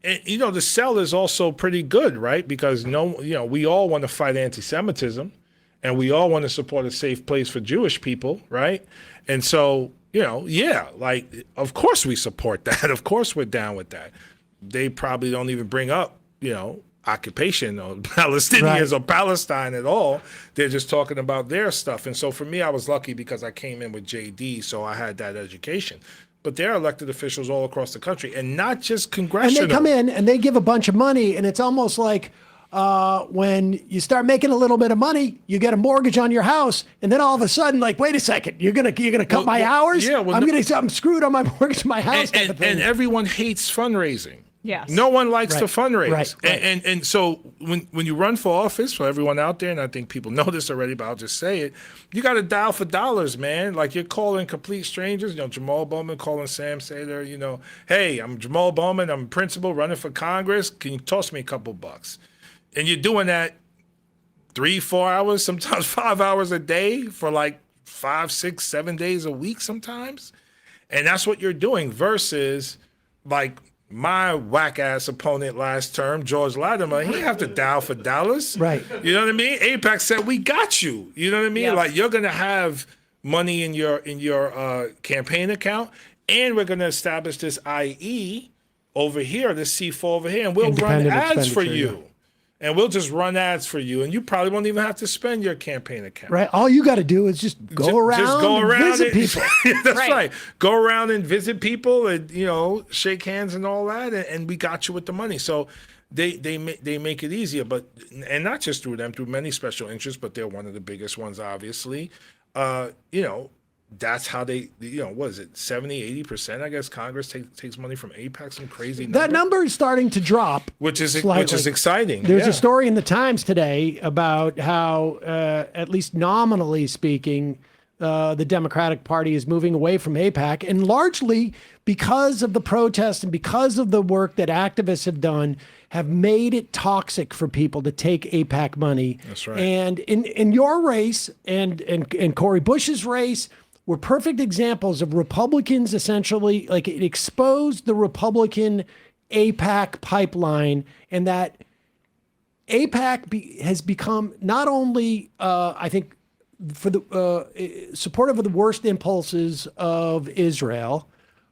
the sell is also pretty good, right? Because we all want to fight anti-Semitism, and we all want to support a safe place for Jewish people, right? And so, of course we support that. Of course we're down with that. They probably don't even bring up, occupation or Palestinians or Palestine at all. They're just talking about their stuff. And so for me, I was lucky because I came in with JD, so I had that education. But there are elected officials all across the country, and not just congressional. And they come in and they give a bunch of money, and it's almost like when you start making a little bit of money, you get a mortgage on your house, and then all of a sudden, like, wait a second, you're gonna cut my hours? Yeah, I'm screwed on my mortgage, my house. And everyone hates fundraising. Yes. No one likes to fundraise. Right. And so when you run for office, for everyone out there, and I think people know this already, but I'll just say it, you got to dial for dollars, man. Like, you're calling complete strangers, Jamaal Bowman calling Sam Seder, hey, I'm Jamaal Bowman, I'm principal running for Congress. Can you toss me a couple bucks? And you're doing that 3-4 hours, sometimes 5 hours a day for like 5, 6, 7 days a week sometimes. And that's what you're doing versus like my whack-ass opponent last term, George Latimer, he didn't have to dial for dollars. Right. You know what I mean? AIPAC said, we got you. You know what I mean? Yep. Like, you're going to have money in your campaign account, and we're going to establish this IE over here, this C4 over here, and we'll run Independent ads for expenditure, you. And we'll just run ads for you, and you probably won't even have to spend your campaign account. Right. All you got to do is just go around and visit people. That's Right. right. Go around and visit people, and shake hands and all that, and we got you with the money. So they make it easier, and not just through them, through many special interests, but they're one of the biggest ones, obviously. That's how they, what is it, 70, 80%, I guess Congress takes money from AIPAC, some crazy number. That number is starting to drop. Which is slightly. exciting. There's Yeah. a story in the Times today about how, at least nominally speaking, the Democratic Party is moving away from AIPAC, and largely because of the protests and because of the work that activists have done, have made it toxic for people to take AIPAC money. That's right. And in your race and Cori Bush's race were perfect examples of Republicans essentially, like, it exposed the Republican AIPAC pipeline, and that AIPAC has become not only, I think, for the supportive of the worst impulses of Israel,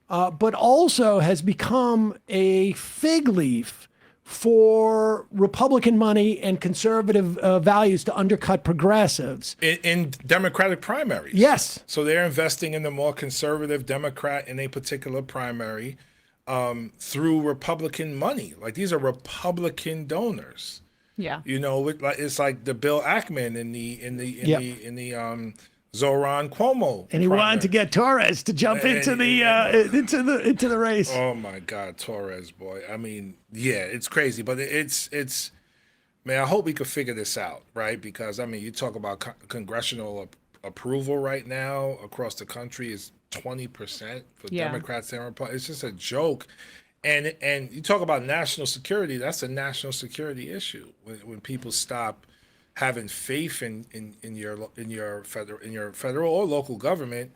but also has become a fig leaf for Republican money and conservative values to undercut progressives. In Democratic primaries. Yes. So they're investing in the more conservative Democrat in a particular primary through Republican money. Like, these are Republican donors. Yeah. It's like the Bill Ackman in the Zoran Cuomo. And he wanted to get Torres to jump into the race. Oh my God, Torres, boy. I mean, yeah, it's crazy, but it's man, I hope we could figure this out, right? Because I mean, you talk about congressional approval right now across the country is 20% for Democrats and Republicans. It's just a joke. And you talk about national security, that's a national security issue. When people stop having faith in your federal or local government,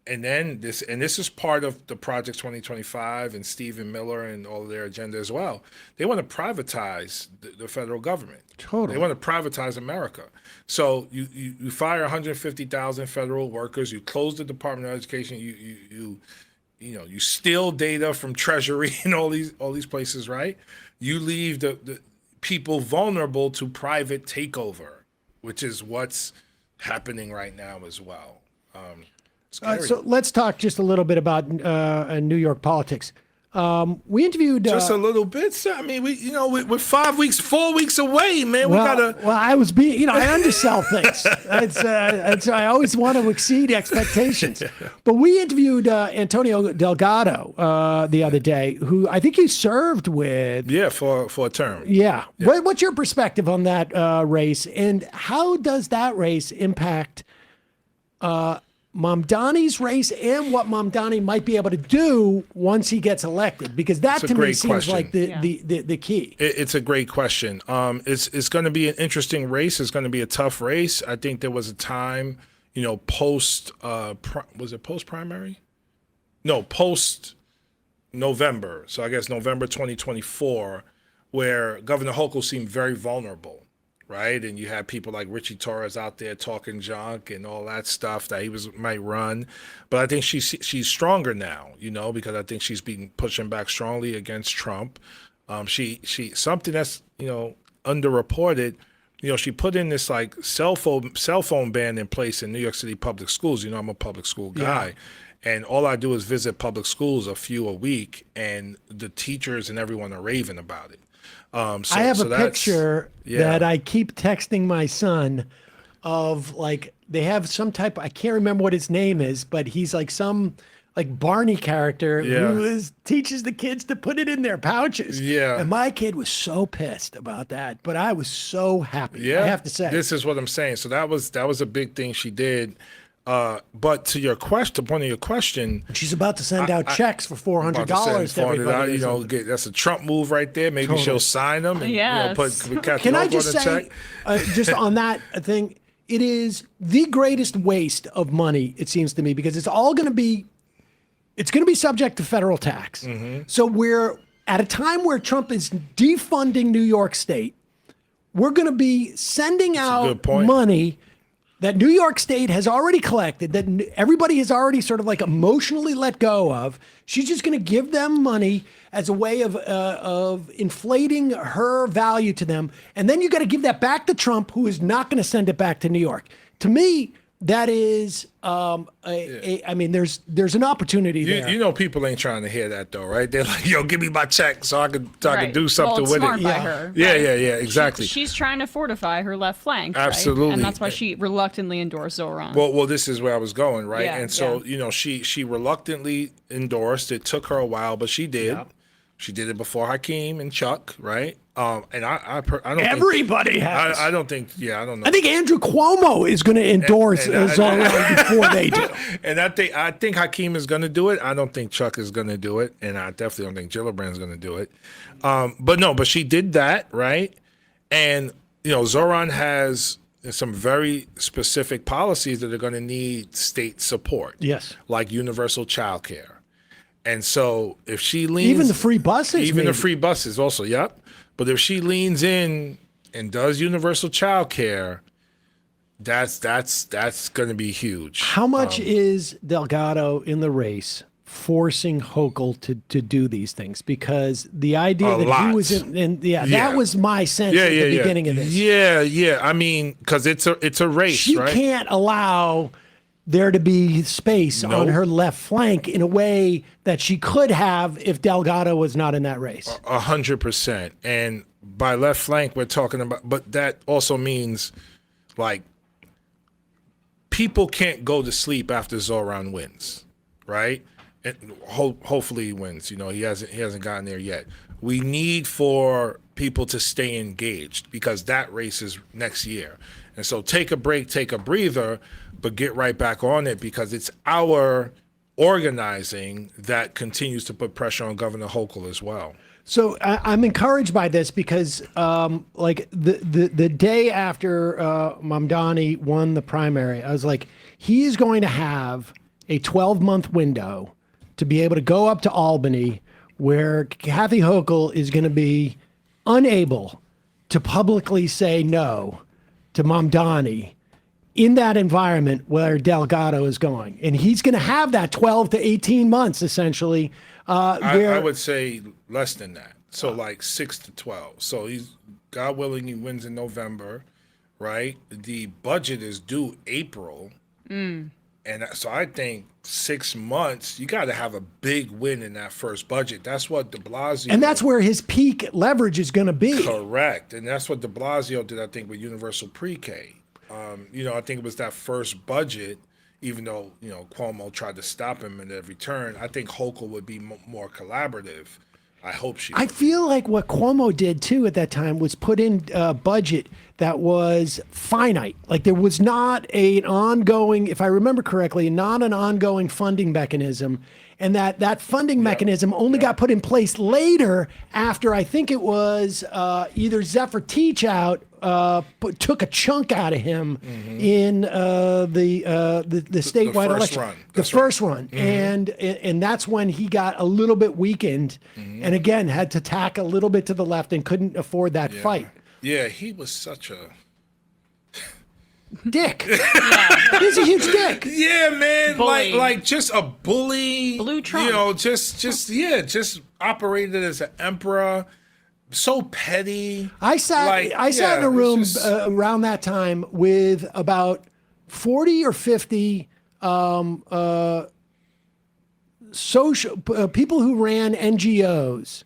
and then this is part of the Project 2025 and Stephen Miller and all of their agenda as well. They want to privatize the federal government. Totally. They want to privatize America. So you fire 150,000 federal workers. You close the Department of Education. You steal data from Treasury and all these places, right? You leave the people vulnerable to private takeover, which is what's happening right now as well. So let's talk just a little bit about New York politics. We interviewed just a little bit. So, I mean, we're 4 weeks away, man. We gotta. Well, I was being, I undersell things. I always want to exceed expectations. But we interviewed Antonio Delgado the other day, who I think you served with. Yeah, for a term. Yeah. What's your perspective on that race, and how does that race impact Mamdani's race and what Mamdani might be able to do once he gets elected? Because that to me seems like the key. It's a great question. It's going to be an interesting race. It's going to be a tough race. I think there was a time, post was it post primary? No, post November. So I guess November 2024, where Governor Hochul seemed very vulnerable. Right, and you had people like Richie Torres out there talking junk and all that stuff that he might run, but I think she's stronger now, because I think she's been pushing back strongly against Trump. She something that's underreported. She put in this like cell phone ban in place in New York City public schools. I'm a public school guy. Yeah. And all I do is visit public schools, a few a week, and the teachers and everyone are raving about it. I have a picture that I keep texting my son of, like, they have some type, I can't remember what his name is, but he's like some like Barney character who teaches the kids to put it in their pouches. Yeah. And my kid was so pissed about that, but I was so happy, I have to say. This is what I'm saying. So that was a big thing she did. But to your question, the point of your question, she's about to send out checks for $400 to everybody. That's a Trump move right there. Maybe she'll sign them and put Kathy Can I on just the say, check. just on that thing, it is the greatest waste of money, it seems to me, because it's all going to be It's going to be subject to federal tax. So we're at a time where Trump is defunding New York State. We're going to be sending out money that New York State has already collected, that everybody has already sort of like emotionally let go of. She's just going to give them money as a way of inflating her value to them. And then you got to give that back to Trump, who is not going to send it back to New York. To me, that is, I mean, there's an opportunity there. You know, people ain't trying to hear that though, right? They're like, "Yo, give me my check so I can do something with smart it." By her, yeah, exactly. She's trying to fortify her left flank, absolutely, right? And that's why she reluctantly endorsed Zoran. Well, this is where I was going, right? Yeah, and so, you know, she reluctantly endorsed. It took her a while, but she did. Yep. She did it before Hakeem and Chuck, right? And I don't. Everybody has. I don't think. Yeah, I don't know. I think Andrew Cuomo is going to endorse Zoran before they do. And I think Hakeem is going to do it. I don't think Chuck is going to do it, and I definitely don't think Gillibrand is going to do it. But she did that, right? And you know, Zoran has some very specific policies that are going to need state support. Yes, like universal child care. And so if she leans... Even the free buses? Even the free buses also, yep. But if she leans in and does universal child care, that's going to be huge. How much is Delgado in the race forcing Hochul to do these things? Because the idea that he was that was my sense at the beginning of this. Yeah. I mean, because it's a race, she right? She can't allow there to be space on her left flank in a way that she could have if Delgado was not in that race. 100%. And by left flank, we're talking about, but that also means like people can't go to sleep after Zoran wins, right? And hopefully he wins. You know, he hasn't gotten there yet. We need for people to stay engaged because that race is next year. And so take a break, take a breather, but get right back on it because it's our organizing that continues to put pressure on Governor Hochul as well. So I'm encouraged by this because like the day after Mamdani won the primary, I was like, he is going to have a 12-month window to be able to go up to Albany where Kathy Hochul is going to be unable to publicly say no to Mamdani in that environment where Delgado is going. And he's going to have that 12 to 18 months, essentially. I would say less than that. So like 6 to 12. So he's, God willing, he wins in November, right? The budget is due April. And so I think 6 months, you got to have a big win in that first budget. That's what de Blasio... And that's where his peak leverage is going to be. Correct. And that's what de Blasio did, I think, with universal pre-K. You know, I think it was that first budget, even though, you know, Cuomo tried to stop him at every turn. I think Hochul would be more collaborative. I hope she would. I feel like what Cuomo did, too, at that time was put in a budget that was finite. Like there was not an ongoing, if I remember correctly, not an ongoing funding mechanism. And that funding mechanism only got put in place later after I think it was either Zephyr Teachout took a chunk out of him in the statewide election. The first run. And that's when he got a little bit weakened and again had to tack a little bit to the left and couldn't afford that fight. Yeah, he was such a dick. He's a huge dick. Yeah, man. Bully. Like just a bully. Blue Trump. You know, just operated as an emperor. So petty. I sat in a room around that time with about 40 or 50 social people who ran NGOs,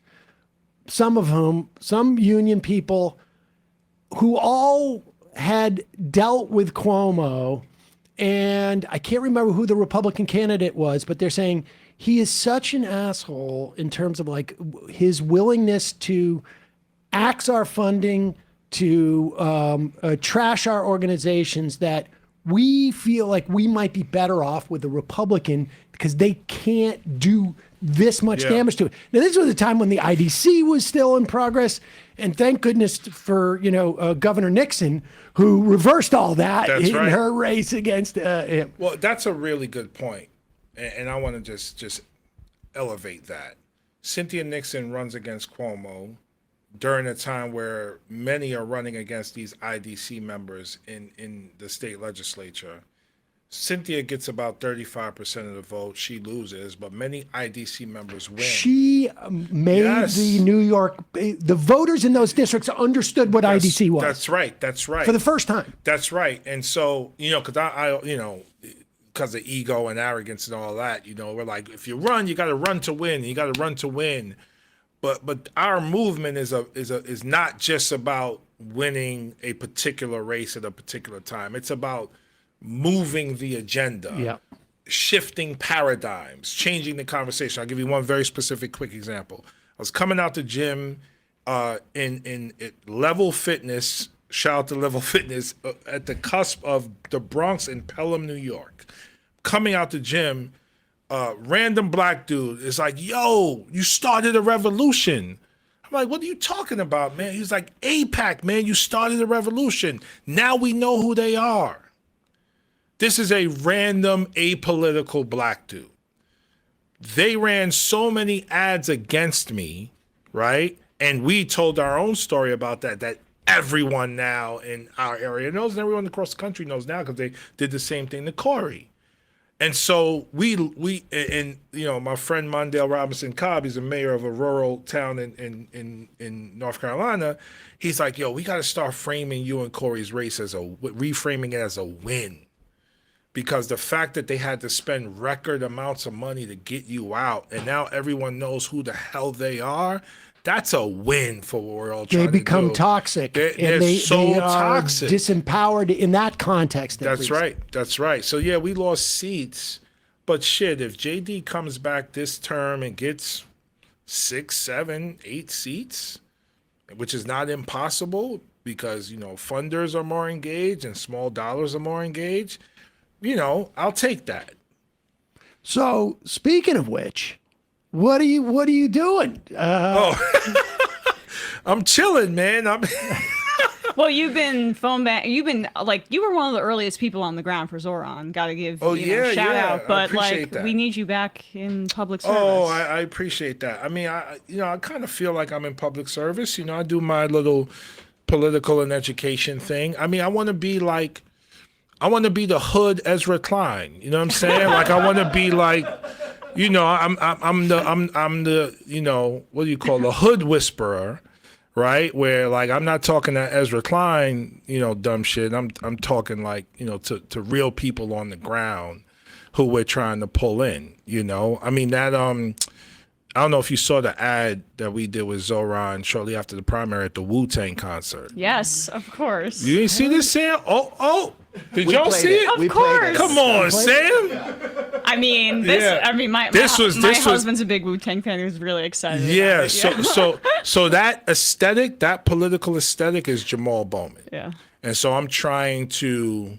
some union people who all had dealt with Cuomo, and I can't remember who the Republican candidate was, but they're saying he is such an asshole in terms of like his willingness to axe our funding, to trash our organizations, that we feel like we might be better off with a Republican because they can't do this much damage to it. Now, this was a time when the IDC was still in progress, and thank goodness for Governor Nixon, who reversed all that in her race against him. Well, that's a really good point, and I want to just elevate that. Cynthia Nixon runs against Cuomo during a time where many are running against these IDC members in the state legislature. Cynthia gets about 35% of the vote. She loses, but many IDC members win. She made the New York, the voters in those districts understood what IDC was. That's right. That's right. For the first time. That's right. And so, because I because of ego and arrogance and all that, we're like, if you run, you got to run to win. You got to run to win. But our movement is not just about winning a particular race at a particular time. It's about moving the agenda, shifting paradigms, changing the conversation. I'll give you one very specific, quick example. I was coming out the gym in Level Fitness. Shout out to Level Fitness at the cusp of the Bronx and Pelham, New York. Coming out the gym, random black dude is like, "Yo, you started a revolution." I'm like, "What are you talking about, man?" He's like, "AIPAC, man, you started a revolution. Now we know who they are." This is a random apolitical black dude. They ran so many ads against me, right? And we told our own story about that everyone now in our area knows, and everyone across the country knows now because they did the same thing to Corey. And so we my friend Mondale Robinson Cobb, he's a mayor of a rural town in North Carolina. He's like, "Yo, we got to start framing you and Corey's race reframing it as a win." Because the fact that they had to spend record amounts of money to get you out, and now everyone knows who the hell they are, that's a win for what we're all trying to do. They become toxic. They're they are toxic. Disempowered in that context. That's right. That's right. So, yeah, we lost seats. But, shit, if JD comes back this term and gets 6, 7, 8 seats, which is not impossible because, funders are more engaged and small dollars are more engaged, I'll take that. So, speaking of which, what are you doing? I'm chilling, man. Well, you've been phone back. You've been you were one of the earliest people on the ground for Zoran. Got to give shout out. But we need you back in public service. Oh, I appreciate that. I mean, I kind of feel like I'm in public service. I do my little political and education thing. I mean, I want to be the hood Ezra Klein. You know what I'm saying? Like I want to be like, I'm the what do you call the hood whisperer, right? Where like I'm not talking to Ezra Klein, dumb shit. I'm talking like to real people on the ground who we're trying to pull in. I mean that I don't know if you saw the ad that we did with Zoran shortly after the primary at the Wu-Tang concert. Yes, of course. You didn't see this, Sam? Oh. Did y'all see it? Of course. Come on, Sam. I mean, my husband's a big Wu-Tang fan. He was really excited. Yeah. So that aesthetic, that political aesthetic, is Jamaal Bowman. Yeah. And so I'm trying to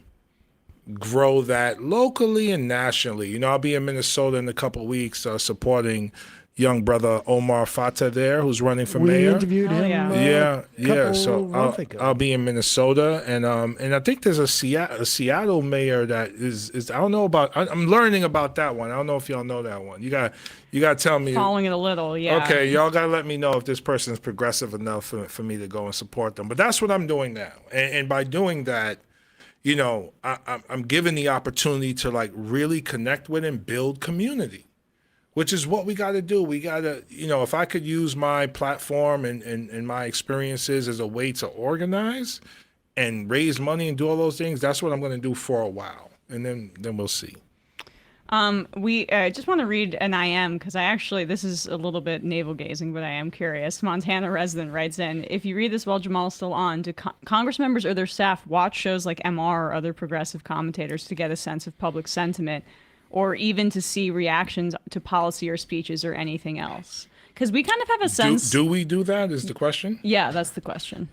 grow that locally and nationally. I'll be in Minnesota in a couple of weeks supporting young brother Omar Fatah there, who's running for mayor. We interviewed him. Yeah. So I'll be in Minnesota, and I think there's a Seattle mayor that is I don't know about. I'm learning about that one. I don't know if y'all know that one. You got to tell me. Following it a little, yeah. Okay, y'all got to let me know if this person is progressive enough for me to go and support them. But that's what I'm doing now, and by doing that, I'm given the opportunity to like really connect with and build community. Which is what we got to do. We got to, if I could use my platform and my experiences as a way to organize and raise money and do all those things, that's what I'm going to do for a while. And then we'll see. We just want to read an IM because this is a little bit navel gazing, but I am curious. Montana resident writes in, if you read this while Jamal's still on, do Congress members or their staff watch shows like MR or other progressive commentators to get a sense of public sentiment, or even to see reactions to policy or speeches or anything else? Because we kind of have a sense. Do we do that is the question? Yeah, that's the question.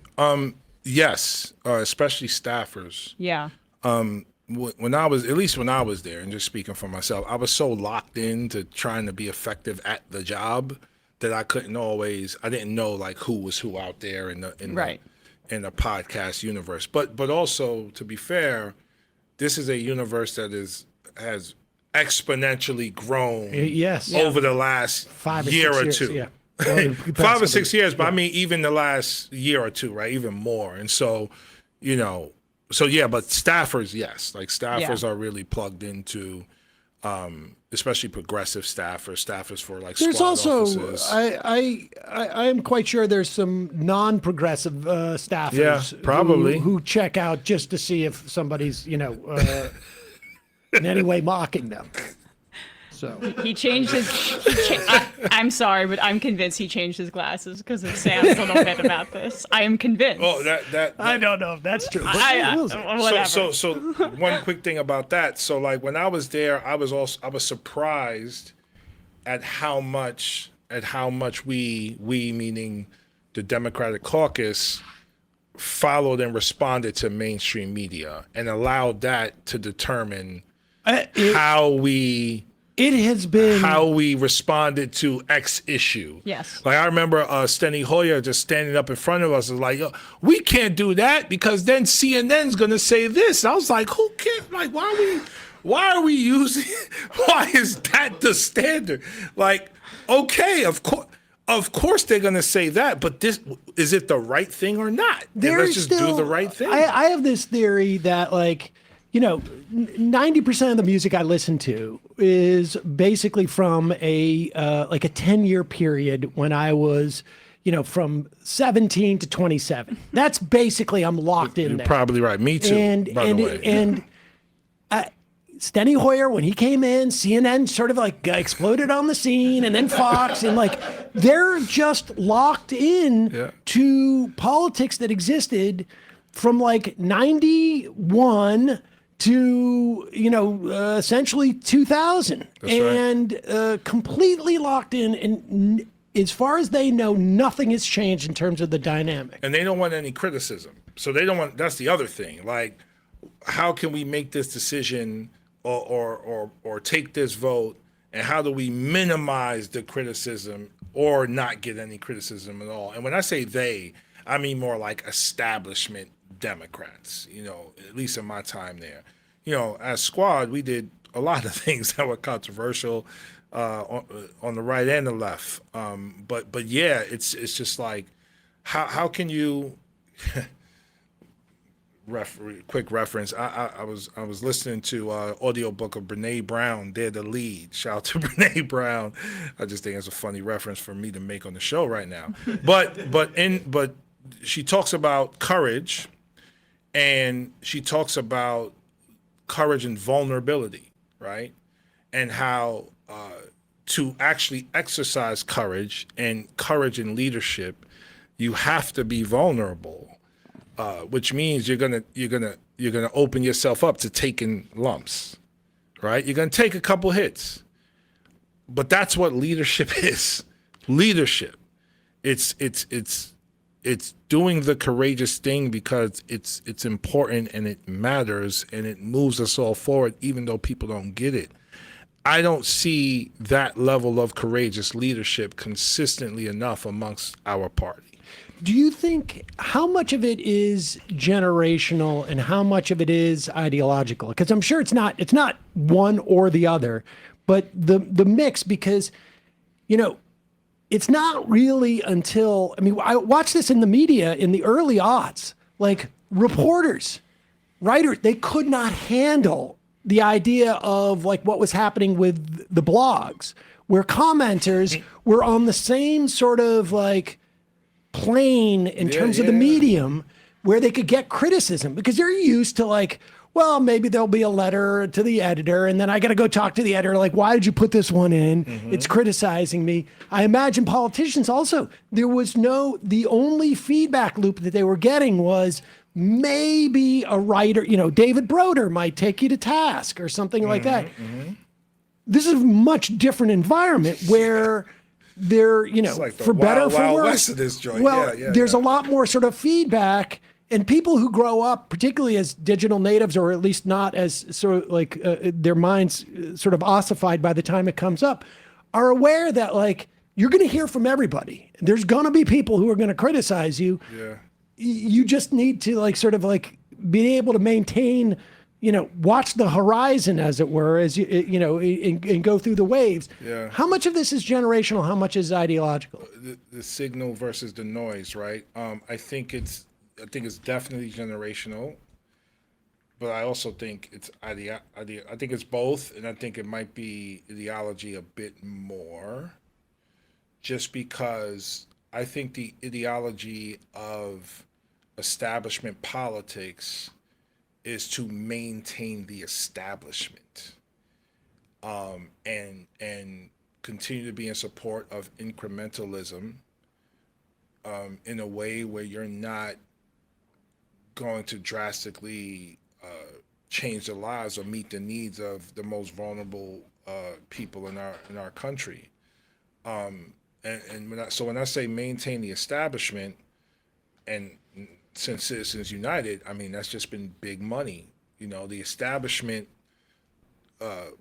Yes, especially staffers. Yeah. When I was there, and just speaking for myself, I was so locked into trying to be effective at the job that I didn't know like who was who out there in the podcast universe. But also, to be fair, this is a universe that has exponentially grown Yes. over the last 5 or year 6 or years, two. yeah. Well, the past 5 or couple 6 years, but I mean, even the last year or two, right? Even more. And so, you know, so yeah, but staffers, yes, like staffers are really plugged into, especially progressive staffers for like There's squad also, offices. I am quite sure there's some non-progressive staffers Yeah, probably. who check out just to see if somebody's, in any way mocking them. So He changed his. I'm sorry, but I'm convinced he changed his glasses because of Sam's little bit about this. I am convinced. Oh, that I don't know if that's true. But Whatever. So one quick thing about that. So like when I was there, I was surprised at how much we meaning the Democratic caucus followed and responded to mainstream media and allowed that to determine how we responded to X issue. Yes. Like I remember Steny Hoyer just standing up in front of us and like, yo, we can't do that because then CNN's gonna say this. I was like, who can't? Like, why are we using? Why is that the standard? Like, okay, of course they're gonna say that, but this is it the right thing or not? Let's just do the right thing. I have this theory that 90% of the music I listen to is basically from a 10-year period when I was, from 17 to 27. That's basically I'm locked in You're there. probably right. Me too. By the way. And Steny Hoyer, when he came in, CNN sort of exploded on the scene, and then Fox, and they're just locked in to politics that existed from 91 to essentially 2000. That's and completely locked in, and as far as they know, nothing has changed in terms of the dynamic. And they don't want any criticism. So they don't want, that's the other thing. Like, how can we make this decision or take this vote, and how do we minimize the criticism or not get any criticism at all? And when I say they, I mean more like establishment Democrats, at least in my time there. As Squad, we did a lot of things that were controversial on the right and the left. But yeah, it's just like, how can you quick reference. I was listening to audiobook of Brene Brown, Dare to Lead. Shout out to Brene Brown. I just think it's a funny reference for me to make on the show right now. But she talks about courage, and she talks about courage and vulnerability, right? And how to actually exercise courage and leadership, you have to be vulnerable. Which means you're gonna open yourself up to taking lumps, right? You're gonna take a couple hits, but that's what leadership is. Leadership, it's doing the courageous thing because it's important and it matters and it moves us all forward, even though people don't get it. I don't see that level of courageous leadership consistently enough amongst our party. Do you think how much of it is generational and how much of it is ideological? Because I'm sure it's not one or the other, but the mix, because, it's not really until, I watched this in the media in the early aughts, like reporters, writers, they could not handle the idea of what was happening with the blogs, where commenters were on the same sort of plane in terms of the medium, where they could get criticism, because they're used to well, maybe there'll be a letter to the editor, and then I got to go talk to the editor, why did you put this one in? Mm-hmm. It's criticizing me. I imagine politicians also, the only feedback loop that they were getting was maybe a writer, David Broder might take you to task or something like that. Mm-hmm. This is a much different environment where they're, for better or for worse. There's a lot more sort of feedback, and people who grow up, particularly as digital natives, or at least not as sort of their minds sort of ossified by the time it comes up, are aware that you're going to hear from everybody. There's going to be people who are going to criticize you. Yeah. You just need to be able to maintain watch the horizon, as it were, as and go through the waves. Yeah. How much of this is generational? How much is ideological? The signal versus the noise, right? I think it's definitely generational, but I also think it's I think it's both, and I think it might be ideology a bit more, just because I think the ideology of establishment politics is to maintain the establishment, and continue to be in support of incrementalism, in a way where you're not going to drastically change the lives or meet the needs of the most vulnerable people in our country. And when I say maintain the establishment, and since Citizens United, I mean, that's just been big money. The establishment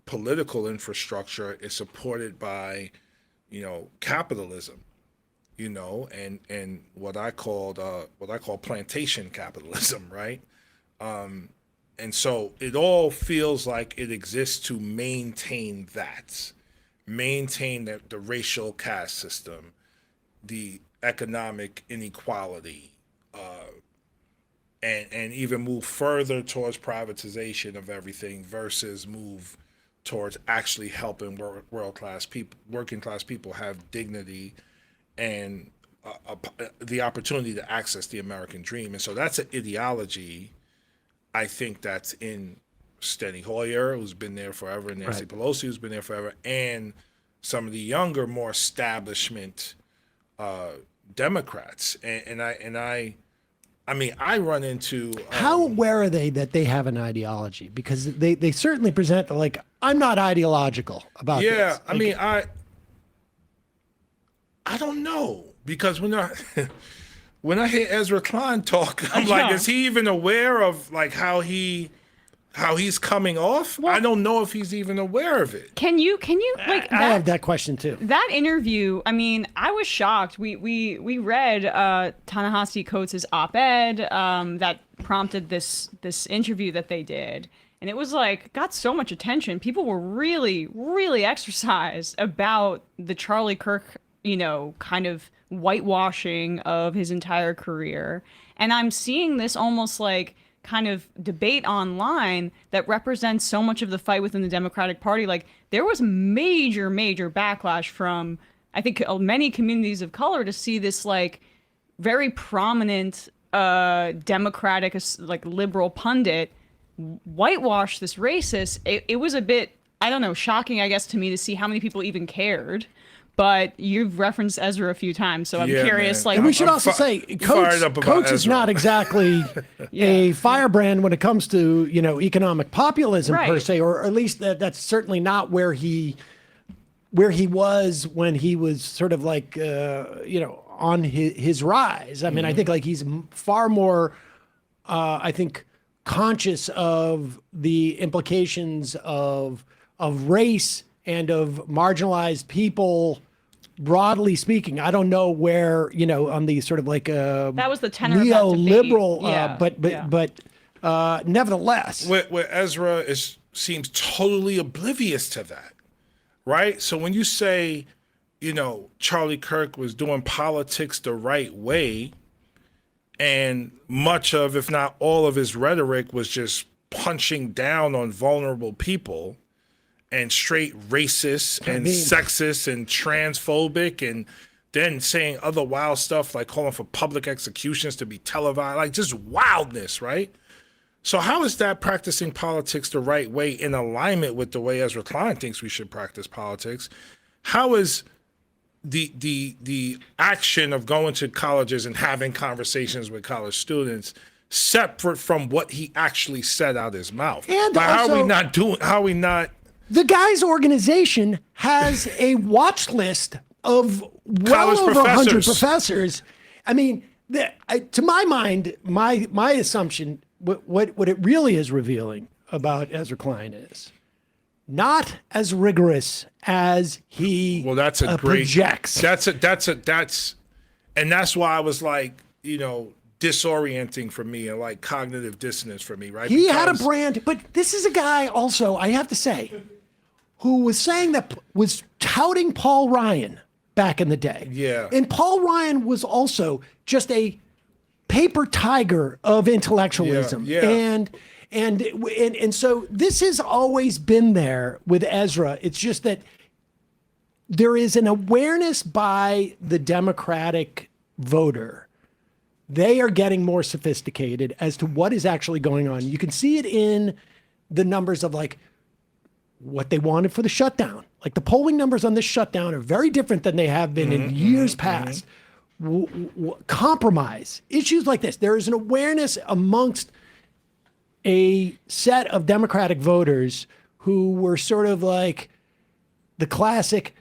political infrastructure is supported by, capitalism, and what I call plantation capitalism, right? And so it all feels like it exists to maintain the racial caste system, the economic inequality, and even move further towards privatization of everything versus move towards actually helping working class people have dignity and the opportunity to access the American dream. And so that's an ideology, I think, that's in Steny Hoyer, who's been there forever, and Nancy Pelosi, who's been there forever, and some of the younger, more establishment Democrats. I mean, I run into... How aware are they that they have an ideology? Because they certainly present like, I'm not ideological about this. Yeah, I mean, I don't know. Because when I hear Ezra Klein talk, I'm like, is he even aware of like how he's coming off? Well, I don't know if he's even aware of it. Can you like? I have that question too. That interview, I mean, I was shocked. We read Ta-Nehisi Coates' op-ed that prompted this interview that they did, and it was like got so much attention. People were really, really exercised about the Charlie Kirk, kind of whitewashing of his entire career. And I'm seeing this almost like kind of debate online that represents so much of the fight within the Democratic Party. Like there was major backlash from, I think, many communities of color to see this like very prominent Democratic, like liberal pundit whitewash this racist. It was a bit, I don't know, shocking, I guess, to me to see how many people even cared. But you've referenced Ezra a few times, so I'm curious. Man. Like, and we should also say, Coates is not exactly a firebrand when it comes to economic populism per se, or at least that's certainly not where he was when he was sort of like on his rise. I mean, I think like he's far more, I think, conscious of the implications of race and of marginalized people. Broadly speaking, I don't know where, on the sort of like that was the tenor neoliberal, of that debate. but nevertheless, where Ezra seems totally oblivious to that, right? So when you say, Charlie Kirk was doing politics the right way, and much of, if not all of his rhetoric was just punching down on vulnerable people, and straight racist and sexist and transphobic, and then saying other wild stuff like calling for public executions to be televised, like just wildness, right? So how is that practicing politics the right way in alignment with the way Ezra Klein thinks we should practice politics? How is the action of going to colleges and having conversations with college students separate from what he actually said out his mouth? And how are we not the guy's organization has a watch list of well over 100 professors. I mean, to my mind, my assumption, what it really is revealing about Ezra Klein is not as rigorous as he projects. And that's why I was like, disorienting for me and like cognitive dissonance for me, right? He had a brand, but this is a guy also, I have to say, who was saying that, was touting Paul Ryan back in the day. Yeah. And Paul Ryan was also just a paper tiger of intellectualism. Yeah. And so this has always been there with Ezra. It's just that there is an awareness by the Democratic voter. They are getting more sophisticated as to what is actually going on. You can see it in the numbers of like what they wanted for the shutdown. Like the polling numbers on this shutdown are very different than they have been in years past. Compromise, issues like this. There is an awareness amongst a set of Democratic voters who were sort of like the classic,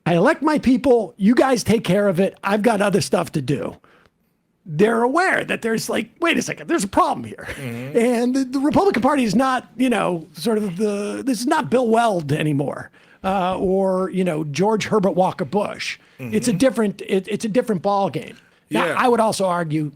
I elect my people, you guys take care of it, I've got other stuff to do. They're aware that there's like, wait a second, there's a problem here. And the Republican Party is not, this is not Bill Weld anymore, or, George Herbert Walker Bush. It's a different ball game. Now, I would also argue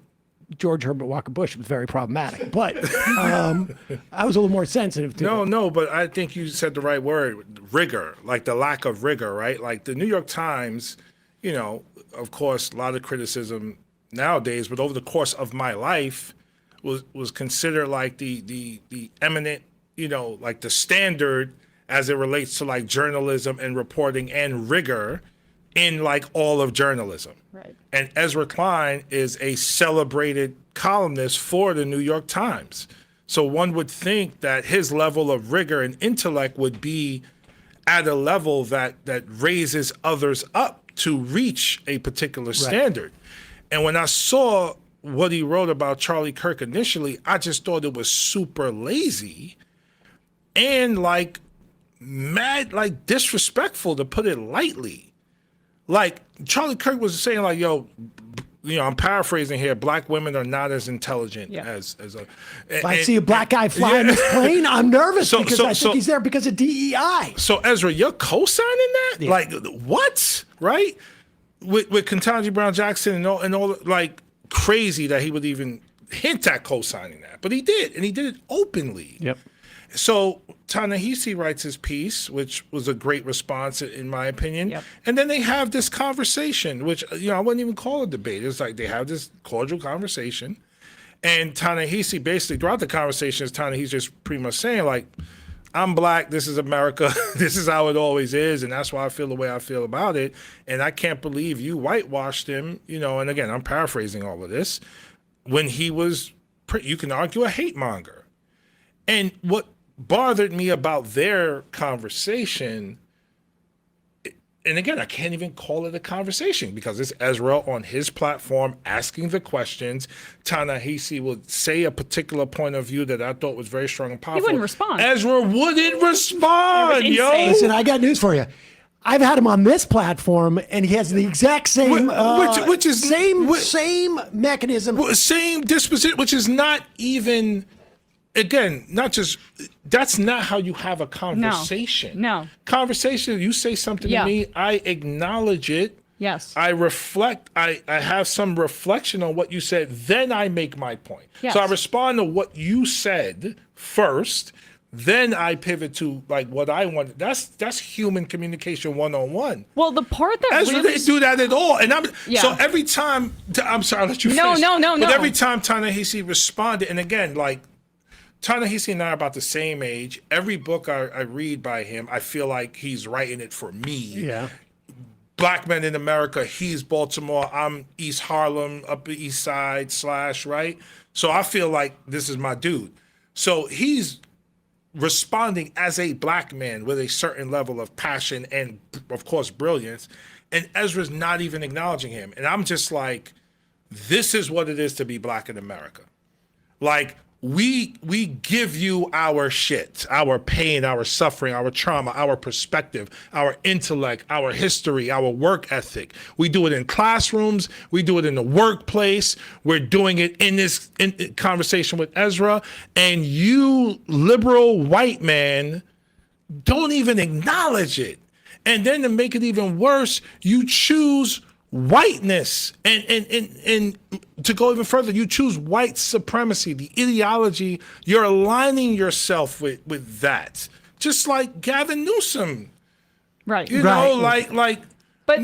George Herbert Walker Bush was very problematic, but I was a little more sensitive to it. No, but I think you said the right word, rigor, like the lack of rigor, right? Like the New York Times, of course, a lot of criticism nowadays, but over the course of my life was considered like the eminent, like the standard as it relates to like journalism and reporting and rigor in like all of journalism. Right. And Ezra Klein is a celebrated columnist for the New York Times. So one would think that his level of rigor and intellect would be at a level that raises others up to reach a particular standard. And when I saw what he wrote about Charlie Kirk initially, I just thought it was super lazy and like mad, like disrespectful, to put it lightly. Like Charlie Kirk was saying like, I'm paraphrasing here, black women are not as intelligent as a... If I see a black guy flying this plane, I'm nervous because I think he's there because of DEI. So Ezra, you're co-signing that? Yeah. Like what? Right? With Ketanji Brown Jackson and all like crazy that he would even hint at co-signing that, but he did, and he did it openly. Yep. So Ta-Nehisi writes his piece, which was a great response in my opinion. Yep. And then they have this conversation, which I wouldn't even call a debate. It's like they have this cordial conversation, and Ta-Nehisi basically throughout the conversation, Ta-Nehisi just pretty much saying like, I'm black, this is America, this is how it always is, and that's why I feel the way I feel about it. And I can't believe you whitewashed him, and again, I'm paraphrasing all of this, when he was, you can argue, a hate monger. And what bothered me about their conversation, and again, I can't even call it a conversation because it's Ezra on his platform asking the questions. Ta-Nehisi would say a particular point of view that I thought was very strong and powerful. He wouldn't respond. Ezra wouldn't respond, It was yo. insane. Listen, I got news for you. I've had him on this platform, and he has the exact same, which is same mechanism, same disposition, which is not even. Again, that's not how you have a conversation. No. Conversation, you say something to me, I acknowledge it. Yes. I reflect, I have some reflection on what you said, then I make my point. Yes. So I respond to what you said first, then I pivot to like what I want. That's human communication 101. Well, the part that Ezra really didn't do that at all. And Yeah. so every time, I'm sorry, I'll let you No, finish. no. But every time Ta-Nehisi responded, and again, like, Ta-Nehisi and I are about the same age. Every book I read by him, I feel like he's writing it for me. Yeah. Black Men in America, he's Baltimore, I'm East Harlem, Upper East Side / right? So I feel like this is my dude. So he's responding as a black man with a certain level of passion and, of course, brilliance. And Ezra's not even acknowledging him. And I'm just like, this is what it is to be black in America. Like, we give you our shit, our pain, our suffering, our trauma, our perspective, our intellect, our history, our work ethic. We do it in classrooms. We do it in the workplace. We're doing it in this conversation with Ezra. And you, liberal white man, don't even acknowledge it. And then to make it even worse, you choose whiteness, and to go even further, you choose white supremacy, the ideology. You're aligning yourself with that, just like Gavin Newsom. Right. You know, like. But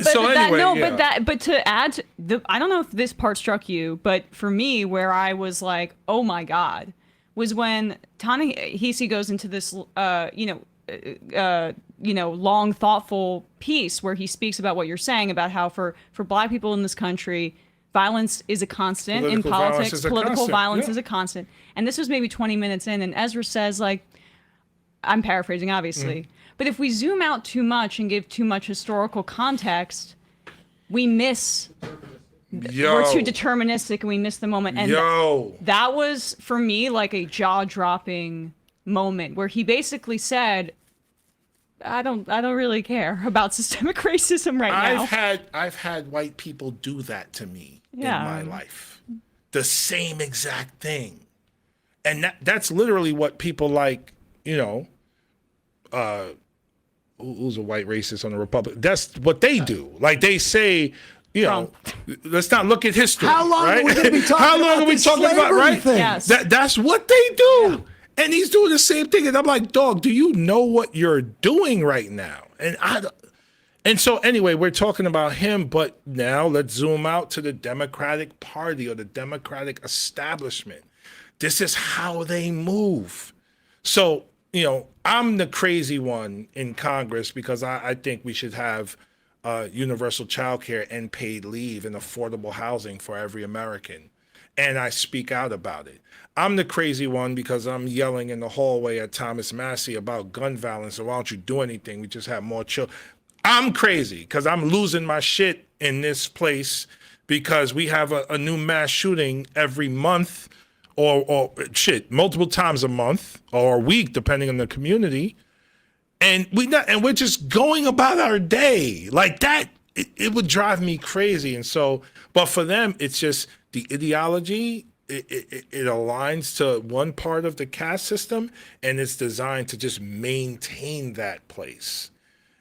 so anyway, but to add to I don't know if this part struck you, but for me, where I was like, oh my God, was when Ta-Nehisi goes into this, long, thoughtful piece where he speaks about what you're saying about how for Black people in this country, violence is a constant in politics. Political violence is a constant. And this was maybe 20 minutes in, and Ezra says, like, I'm paraphrasing, obviously. But if we zoom out too much and give too much historical context, we miss. We're too deterministic and we miss the moment. And that was, for me, like a jaw-dropping moment where he basically said, I don't really care about systemic racism right now. I've had white people do that to me in my life. The same exact thing. And that's literally what people like, who's a white racist on the Republic? That's what they do. Like they say, let's not look at history. How long right? are we going to be talking How long about are we talking about, right? Thing? Yes. That's what they do. Yeah. And he's doing the same thing. And I'm like, dog, do you know what you're doing right now? And so anyway, we're talking about him, but now let's zoom out to the Democratic Party or the Democratic establishment. This is how they move. So, I'm the crazy one in Congress because I think we should have universal child care and paid leave and affordable housing for every American. And I speak out about it. I'm the crazy one because I'm yelling in the hallway at Thomas Massey about gun violence. And why don't you do anything? We just have more children. I'm crazy because I'm losing my shit in this place because we have a new mass shooting every month. Or multiple times a month or a week, depending on the community, and we're just going about our day like that. It would drive me crazy, and so, but for them, it's just the ideology. It aligns to one part of the caste system, and it's designed to just maintain that place,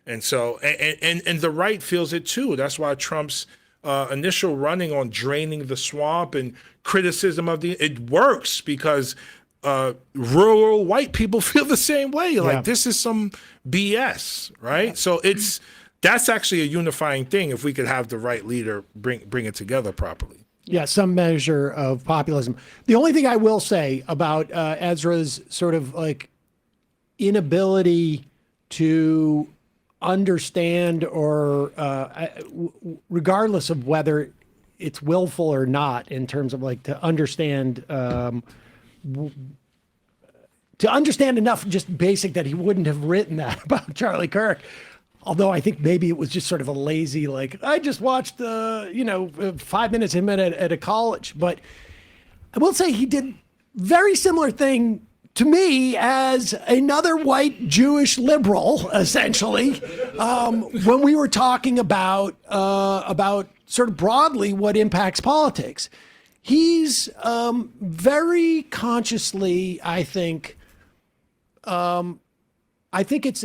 and so, and the right feels it too. That's why Trump's initial running on draining the swamp and criticism of it works because rural white people feel the same way. Like this is some BS, right? Yeah. So that's actually a unifying thing if we could have the right leader bring it together properly. Yeah, some measure of populism. The only thing I will say about Ezra's sort of like inability to understand or regardless of whether it's willful or not in terms of like to understand enough just basic that he wouldn't have written that about Charlie Kirk. Although I think maybe it was just sort of a lazy, like, I just watched 5 minutes of him at a college. But I will say he did very similar thing to me as another white Jewish liberal, essentially, when we were talking about sort of broadly what impacts politics. He's very consciously, I think it's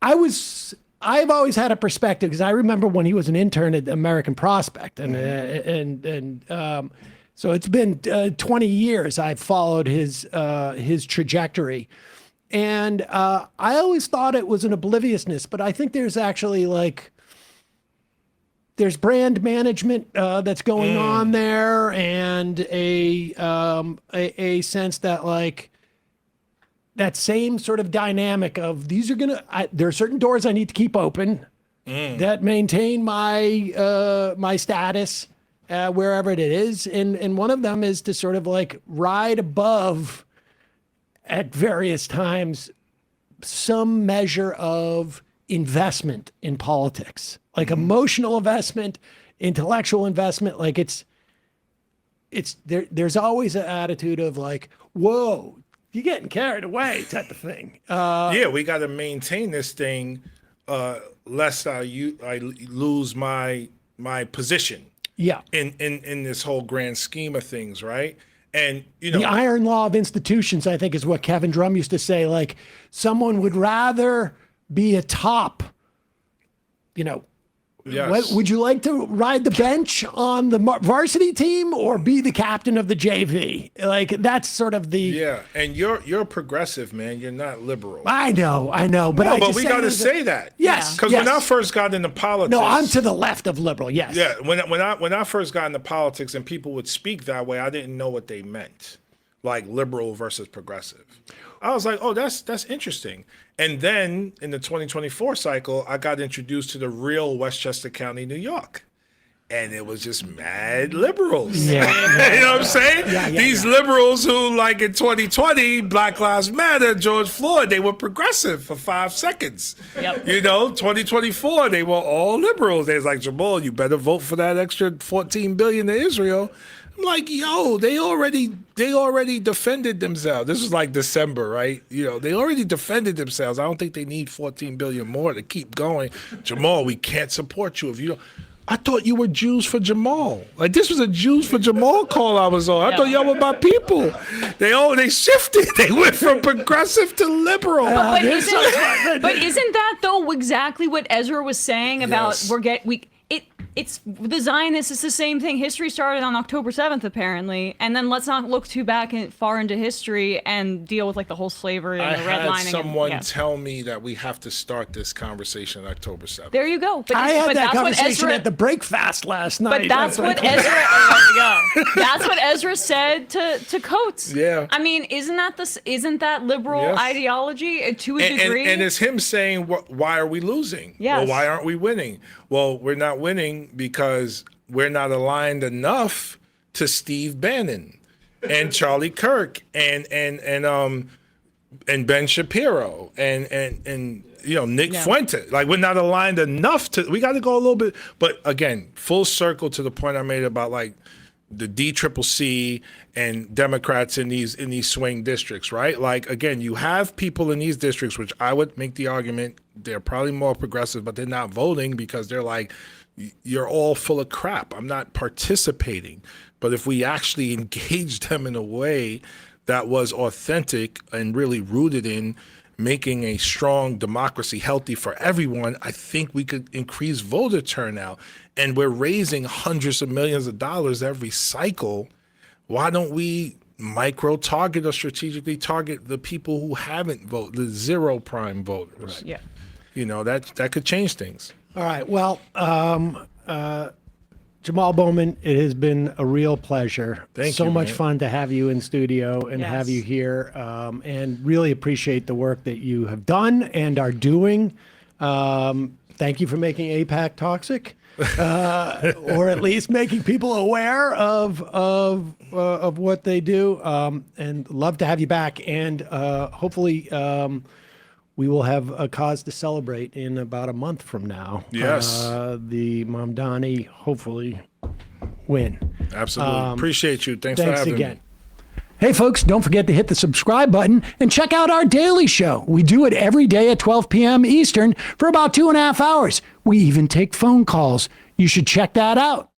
I've always had a perspective because I remember when he was an intern at American Prospect, and so it's been 20 years I've followed his trajectory, and I always thought it was an obliviousness, but I think there's actually there's brand management that's going on there, and a sense that that same sort of dynamic of there are certain doors I need to keep open that maintain my my status wherever it is, and one of them is to sort of ride above at various times some measure of investment in politics, emotional investment, intellectual investment. There's always an attitude of whoa, you're getting carried away type of thing. We got to maintain this thing lest I lose my position. Yeah. In this whole grand scheme of things, right? And the iron law of institutions, I think, is what Kevin Drum used to say. Someone would rather be atop Yes. Would you like to ride the bench on the varsity team or be the captain of the JV? Like, that's sort of the. Yeah, and you're progressive, man. You're not liberal. I know, but No, I but just we say got to there's a- say that. Yes, Because yes. when I first got into politics, No, I'm to the left of liberal. Yes. Yeah, when I first got into politics and people would speak that way, I didn't know what they meant, like liberal versus progressive. I was like, oh, that's interesting. And then in the 2024 cycle, I got introduced to the real Westchester County, New York. And it was just mad liberals. Yeah. You know what I'm saying? Yeah, These liberals who, like in 2020, Black Lives Matter, George Floyd, they were progressive for 5 seconds. Yep. 2024, they were all liberals. They was like, Jamaal, you better vote for that extra $14 billion to Israel. I'm like, yo, they already defended themselves. This was like December, right? They already defended themselves. I don't think they need $14 billion more to keep going. Jamaal, we can't support you if you don't. I thought you were Jews for Jamaal. Like, this was a Jews for Jamaal call I was on. I thought y'all were my people. They shifted. They went from progressive to liberal. But isn't that though exactly what Ezra was saying about Yes. it's the Zionists. It's the same thing. History started on October 7th, apparently, and then let's not look too far into history and deal with like the whole slavery and I the redlining. had someone tell me that we have to start this conversation on October 7th. There you go. I had that that's what conversation Ezra, at the break fast last night. But that's what Ezra. There you go. That's what Ezra said to Coates. Yeah. I mean, isn't that liberal Yes. ideology to a degree? And it's him saying, why are we losing? Yes. Well, why aren't we winning? Well, we're not winning because we're not aligned enough to Steve Bannon and Charlie Kirk and Ben Shapiro and Nick Fuente. Like, we're not aligned enough we got to go a little bit. But again, full circle to the point I made about like the DCCC and Democrats in these swing districts, right? Like, again, you have people in these districts, which I would make the argument they're probably more progressive, but they're not voting because they're like, you're all full of crap. I'm not participating. But if we actually engage them in a way that was authentic and really rooted in making a strong democracy healthy for everyone, I think we could increase voter turnout. And we're raising hundreds of millions of dollars every cycle. Why don't we micro-target or strategically target the people who haven't voted, the zero prime voters? Yeah. That could change things. All right. Well, Jamaal Bowman, it has been a real pleasure. Thank so you, much man. fun to have you in studio and Yes. have you here, and really appreciate the work that you have done and are doing. Thank you for making APAC toxic, or at least making people aware of what they do. And love to have you back. And hopefully, we will have a cause to celebrate in about a month from now. Yes. The Mamdani hopefully win. Absolutely. Appreciate you. Thanks for Thanks having again. me. Hey, folks, don't forget to hit the subscribe button and check out our daily show. We do it every day at 12 p.m. Eastern for about 2.5 hours. We even take phone calls. You should check that out.